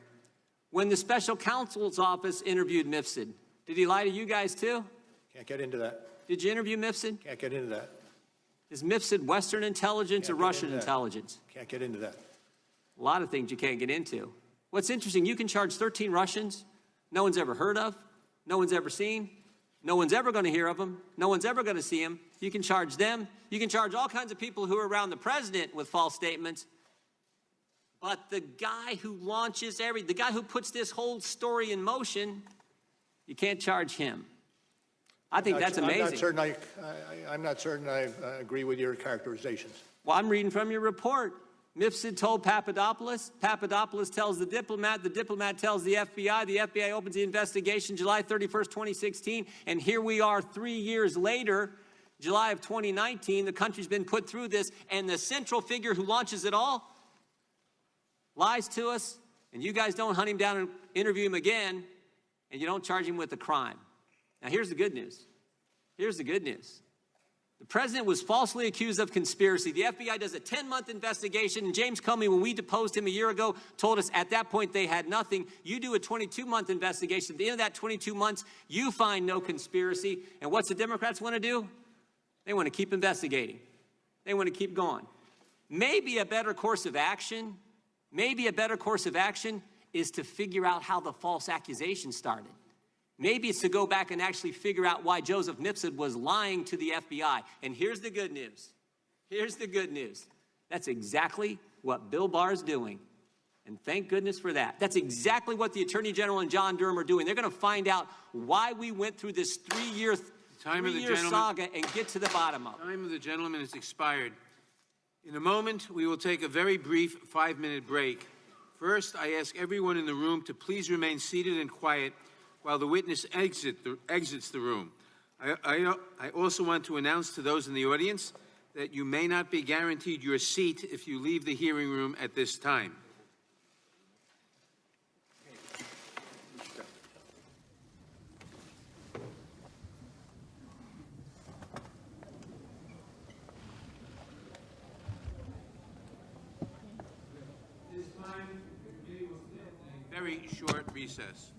When the special counsel's office interviewed Mifsud, did he lie to you guys too? Can't get into that. Did you interview Mifsud? Can't get into that. Is Mifsud Western intelligence or Russian intelligence? Can't get into that. A lot of things you can't get into. What's interesting, you can charge 13 Russians no one's ever heard of, no one's ever seen, no one's ever going to hear of them, no one's ever going to see them. You can charge them. You can charge all kinds of people who are around the president with false statements. But the guy who launches the guy who puts this whole story in motion, you can't charge him. I think that's amazing. I'm not certain I agree with your characterizations. Well, I'm reading from your report. Mifsud told Papadopoulos. Papadopoulos tells the diplomat tells the FBI opens the investigation July 31st, 2016, and here we are 3 years later, July of 2019, the country's been put through this, and the central figure who launches it all lies to us, and you guys don't hunt him down and interview him again, and you don't charge him with a crime. Now, here's the good news. Here's the good news. The president was falsely accused of conspiracy. The FBI does a 10-month investigation, and James Comey, when we deposed him a year ago, told us at that point they had nothing. You do a 22-month investigation. At the end of that 22 months, you find no conspiracy. And what's the Democrats want to do? They want to keep investigating. They want to keep going. Maybe a better course of action is to figure out how the false accusation started. Maybe it's to go back and actually figure out why Joseph Mifsud was lying to the FBI. And here's the good news. Here's the good news. That's exactly what Bill Barr's doing. And thank goodness for that. That's exactly what the Attorney General and John Durham are doing. They're going to find out why we went through this three-year saga and get to the bottom of it. The time of the gentleman has expired. In a moment, we will take a very brief 5-minute break. First, I ask everyone in the room to please remain seated and quiet while the witness exits the room. I also want to announce to those in the audience that you may not be guaranteed your seat if you leave the hearing room at this time. This time, we will take a very short recess.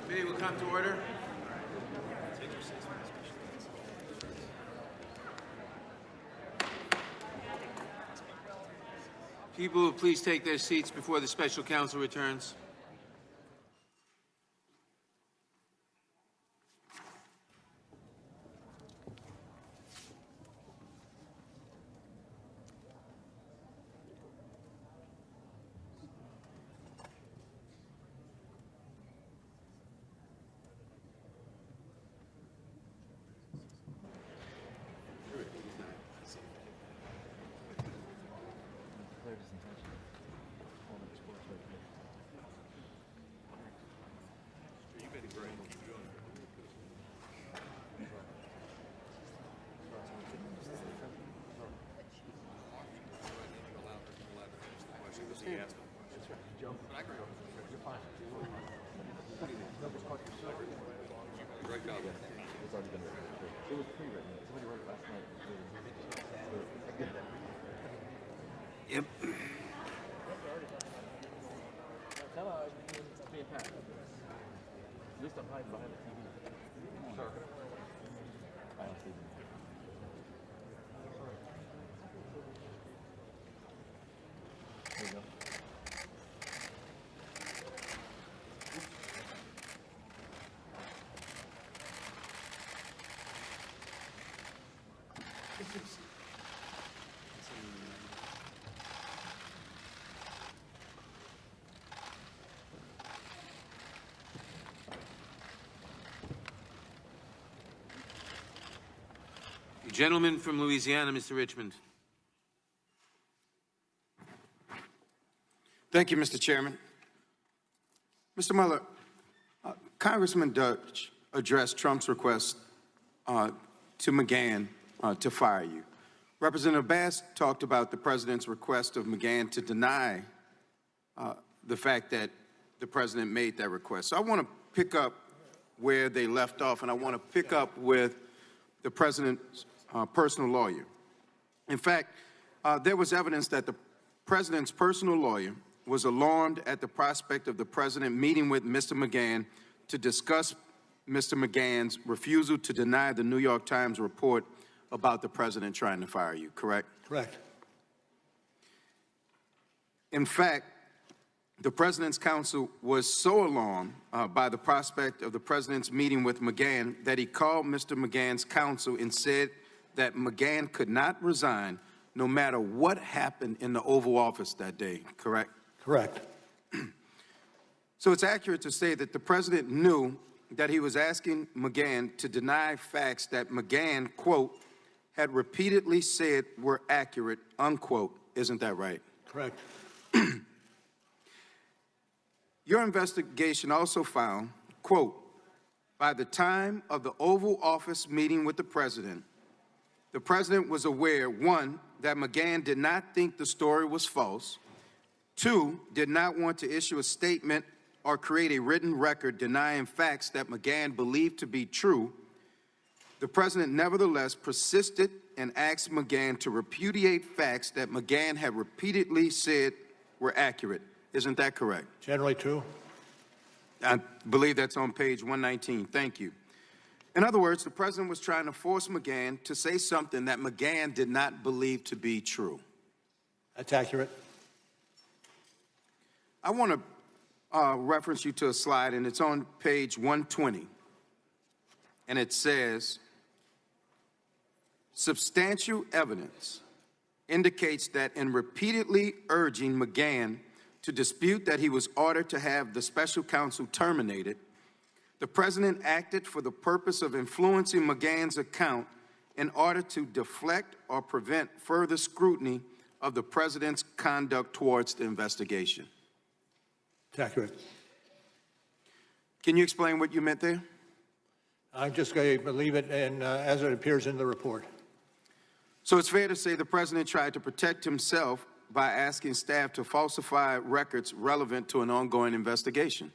Committee will come to order. People will please take their seats before the special counsel returns. Great job. Yep. The gentleman from Louisiana, Mr. Richmond. Thank you, Mr. Chairman. Mr. Mueller, Congressman Deutsch addressed Trump's request to McGahn to fire you. Representative Bass talked about the president's request of McGahn to deny the fact that the president made that request. So I want to pick up where they left off, and I want to pick up with the president's personal lawyer. In fact, there was evidence that the president's personal lawyer was alarmed at the prospect of the president meeting with Mr. McGahn to discuss Mr. McGahn's refusal to deny the New York Times report about the president trying to fire you, correct? Correct. In fact, the president's counsel was so alarmed by the prospect of the president's meeting with McGahn that he called Mr. McGahn's counsel and said that McGahn could not resign no matter what happened in the Oval Office that day, correct? Correct. So it's accurate to say that the president knew that he was asking McGahn to deny facts that McGahn, quote, had repeatedly said were accurate, unquote. Isn't that right? Correct. Your investigation also found, quote, by the time of the Oval Office meeting with the president was aware, one, that McGahn did not think the story was false, two, did not want to issue a statement or create a written record denying facts that McGahn believed to be true. The president nevertheless persisted and asked McGahn to repudiate facts that McGahn had repeatedly said were accurate. Isn't that correct? Generally true. I believe that's on page 119. Thank you. In other words, the president was trying to force McGahn to say something that McGahn did not believe to be true. That's accurate. I want to reference you to a slide, and it's on page 120. And it says, substantial evidence indicates that in repeatedly urging McGahn to dispute that he was ordered to have the special counsel terminated, the president acted for the purpose of influencing McGahn's account in order to deflect or prevent further scrutiny of the president's conduct towards the investigation. It's accurate. Can you explain what you meant there? I'm just going to leave it in, as it appears in the report. So it's fair to say the president tried to protect himself by asking staff to falsify records relevant to an ongoing investigation.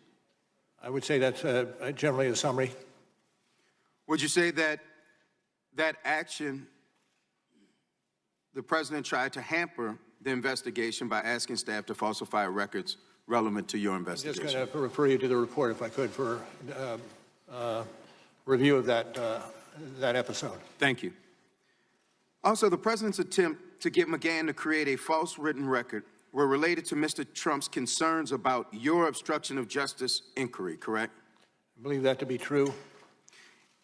I would say that's generally a summary. Would you say that that action, the president tried to hamper the investigation by asking staff to falsify records relevant to your investigation? I'm just going to refer you to the report, if I could, for review of that episode. Thank you. Also, the president's attempt to get McGahn to create a false written record were related to Mr. Trump's concerns about your obstruction of justice inquiry, correct? I believe that to be true.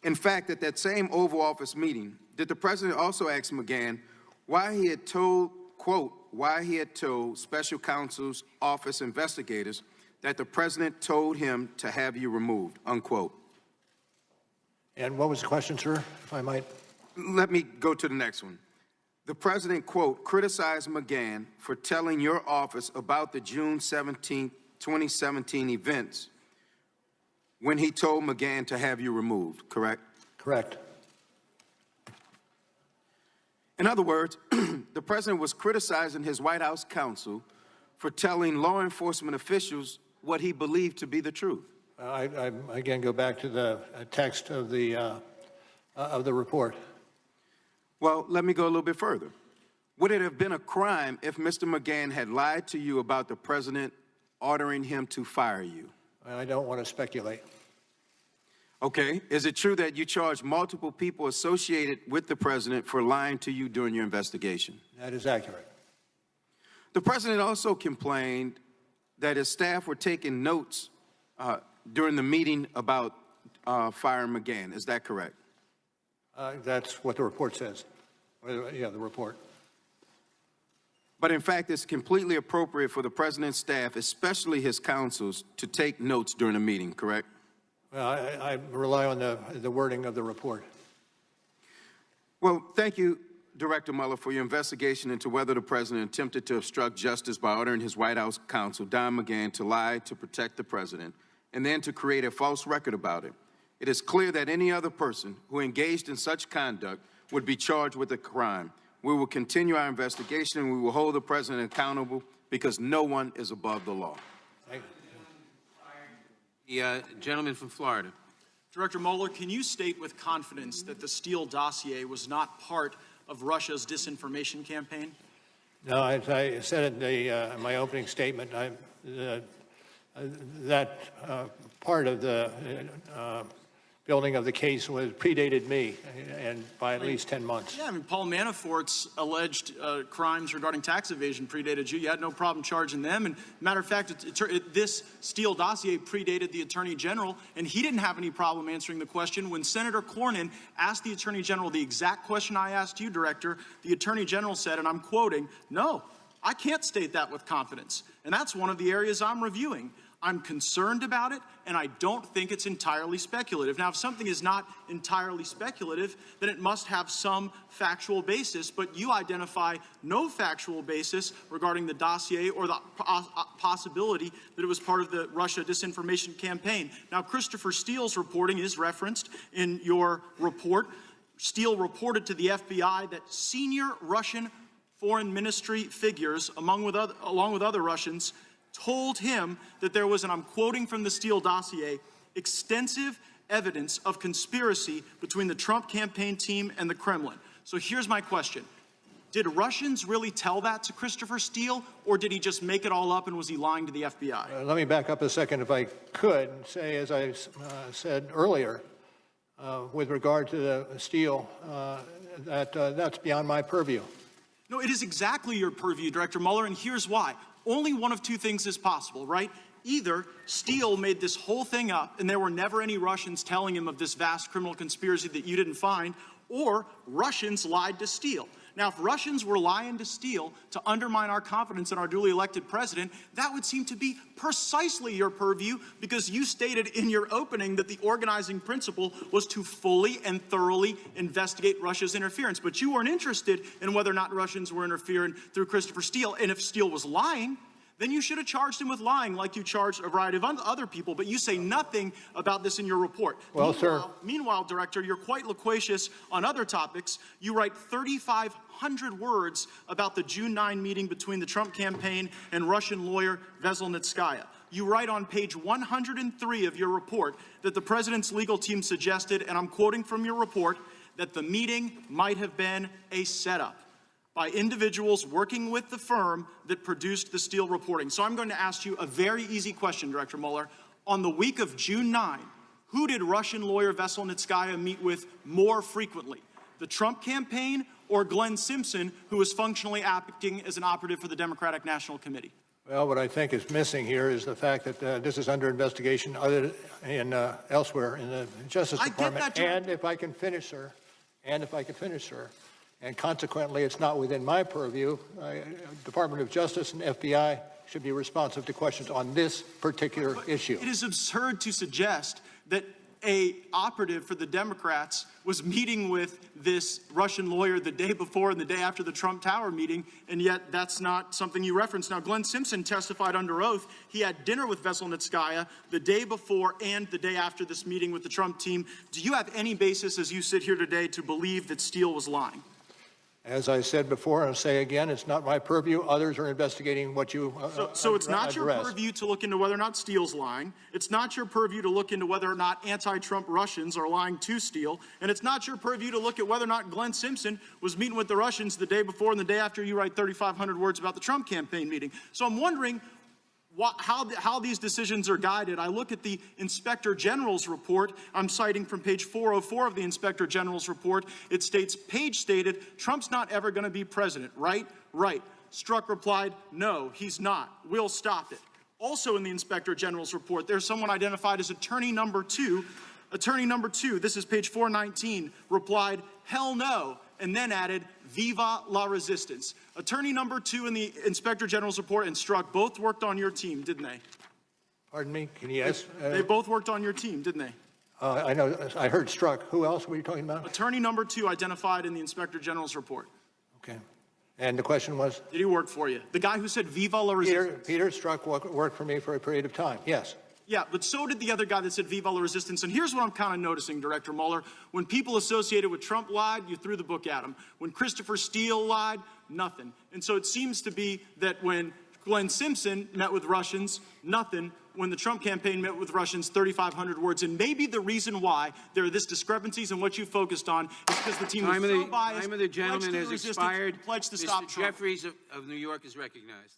In fact, at that same Oval Office meeting, did the president also ask McGahn why he had told, quote, why he had told special counsel's office investigators that the president told him to have you removed, unquote? And what was the question, sir, if I might? Let me go to the next one. The president, quote, criticized McGahn for telling your office about the June 17, 2017 events when he told McGahn to have you removed, correct? Correct. In other words, the president was criticizing his White House counsel for telling law enforcement officials what he believed to be the truth. I again go back to the text of the report. Well, let me go a little bit further. Would it have been a crime if Mr. McGahn had lied to you about the president ordering him to fire you? I don't want to speculate. Okay. Is it true that you charged multiple people associated with the president for lying to you during your investigation? That is accurate. The president also complained that his staff were taking notes during the meeting about firing McGahn. Is that correct? That's what the report says. Yeah, the report. But in fact, it's completely appropriate for the president's staff, especially his counsels, to take notes during a meeting, correct? Well, I rely on the wording of the report. Well, thank you, Director Mueller, for your investigation into whether the president attempted to obstruct justice by ordering his White House counsel, Don McGahn, to lie to protect the president and then to create a false record about it. It is clear that any other person who engaged in such conduct would be charged with a crime. We will continue our investigation and we will hold the president accountable because no one is above the law. Thank you. The gentleman from Florida. Director Mueller, can you state with confidence that the Steele dossier was not part of Russia's disinformation campaign? No, as I said in my opening statement, that part of the building of the case predated me, and by at least 10 months. Yeah, I mean, Paul Manafort's alleged crimes regarding tax evasion predated you. You had no problem charging them. And matter of fact, this Steele dossier predated the Attorney General, and he didn't have any problem answering the question. When Senator Cornyn asked the Attorney General the exact question I asked you, Director, the Attorney General said, and I'm quoting, "No, I can't state that with confidence." And that's one of the areas I'm reviewing. I'm concerned about it, and I don't think it's entirely speculative. Now, if something is not entirely speculative, then it must have some factual basis, but you identify no factual basis regarding the dossier or the possibility that it was part of the Russia disinformation campaign. Now, Christopher Steele's reporting is referenced in your report. Steele reported to the FBI that senior Russian foreign ministry figures, along with other Russians, told him that there was, and I'm quoting from the Steele dossier, extensive evidence of conspiracy between the Trump campaign team and the Kremlin. So here's my question. Did Russians really tell that to Christopher Steele, or did he just make it all up and was he lying to the FBI? Let me back up a second, if I could, and say, as I said earlier, with regard to the Steele, that's beyond my purview. No, it is exactly your purview, Director Mueller, and here's why. Only one of two things is possible, right? Either Steele made this whole thing up and there were never any Russians telling him of this vast criminal conspiracy that you didn't find, or Russians lied to Steele. Now, if Russians were lying to Steele to undermine our confidence in our duly elected president, that would seem to be precisely your purview, because you stated in your opening that the organizing principle was to fully and thoroughly investigate Russia's interference. But you weren't interested in whether or not Russians were interfering through Christopher Steele. And if Steele was lying, then you should have charged him with lying like you charged a variety of other people, but you say nothing about this in your report. Well, sir. Meanwhile, Director, you're quite loquacious on other topics. You write 3,500 words about the June 9 meeting between the Trump campaign and Russian lawyer Veselnitskaya. You write on page 103 of your report that the president's legal team suggested, and I'm quoting from your report, that the meeting might have been a setup by individuals working with the firm that produced the Steele reporting. So I'm going to ask you a very easy question, Director Mueller. On the week of June 9, who did Russian lawyer Veselnitskaya meet with more frequently? The Trump campaign or Glenn Simpson, who was functionally acting as an operative for the Democratic National Committee? Well, what I think is missing here is the fact that this is under investigation elsewhere in the Justice Department. And if I can finish, sir, and consequently, it's not within my purview. Department of Justice and FBI should be responsive to questions on this particular issue. It is absurd to suggest that a operative for the Democrats was meeting with this Russian lawyer the day before and the day after the Trump Tower meeting, and yet that's not something you referenced. Now, Glenn Simpson testified under oath. He had dinner with Veselnitskaya the day before and the day after this meeting with the Trump team. Do you have any basis, as you sit here today, to believe that Steele was lying? As I said before, and I'll say again, it's not my purview. Others are investigating what you So it's not your purview to look into whether or not Steele's lying. It's not your purview to look into whether or not anti-Trump Russians are lying to Steele. And it's not your purview to look at whether or not Glenn Simpson was meeting with the Russians the day before and the day after you write 3,500 words about the Trump campaign meeting. So I'm wondering how these decisions are guided. I look at the Inspector General's report. I'm citing from page 404 of the Inspector General's report. It states, Page stated, Trump's not ever going to be president, right? Right. Strzok replied, no, he's not. We'll stop it. Also in the Inspector General's report, there's someone identified as attorney number two. Attorney number two, this is page 419, replied, hell no. and then added Viva la Resistance. Attorney number 2 in the Inspector General's report and Strzok both worked on your team, didn't they? Pardon me? Can you ask? They both worked on your team, didn't they? I know. I heard Strzok. Who else were you talking about? Attorney number 2 identified in the Inspector General's report. Okay. And the question was? Did he work for you? The guy who said Viva la Resistance. Peter Strzok worked for me for a period of time. Yes. Yeah, but so did the other guy that said Viva la Resistance. And here's what I'm kind of noticing, Director Mueller. When people associated with Trump lied, you threw the book at them. When Christopher Steele lied, nothing. And so it seems to be that when Glenn Simpson met with Russians, nothing. When the Trump campaign met with Russians, 3,500 words. And maybe the reason why there are this discrepancies in what you focused on is because the team was so biased. Time of the gentleman has expired. Pledged to stop Mr. Jeffries of New York is recognized.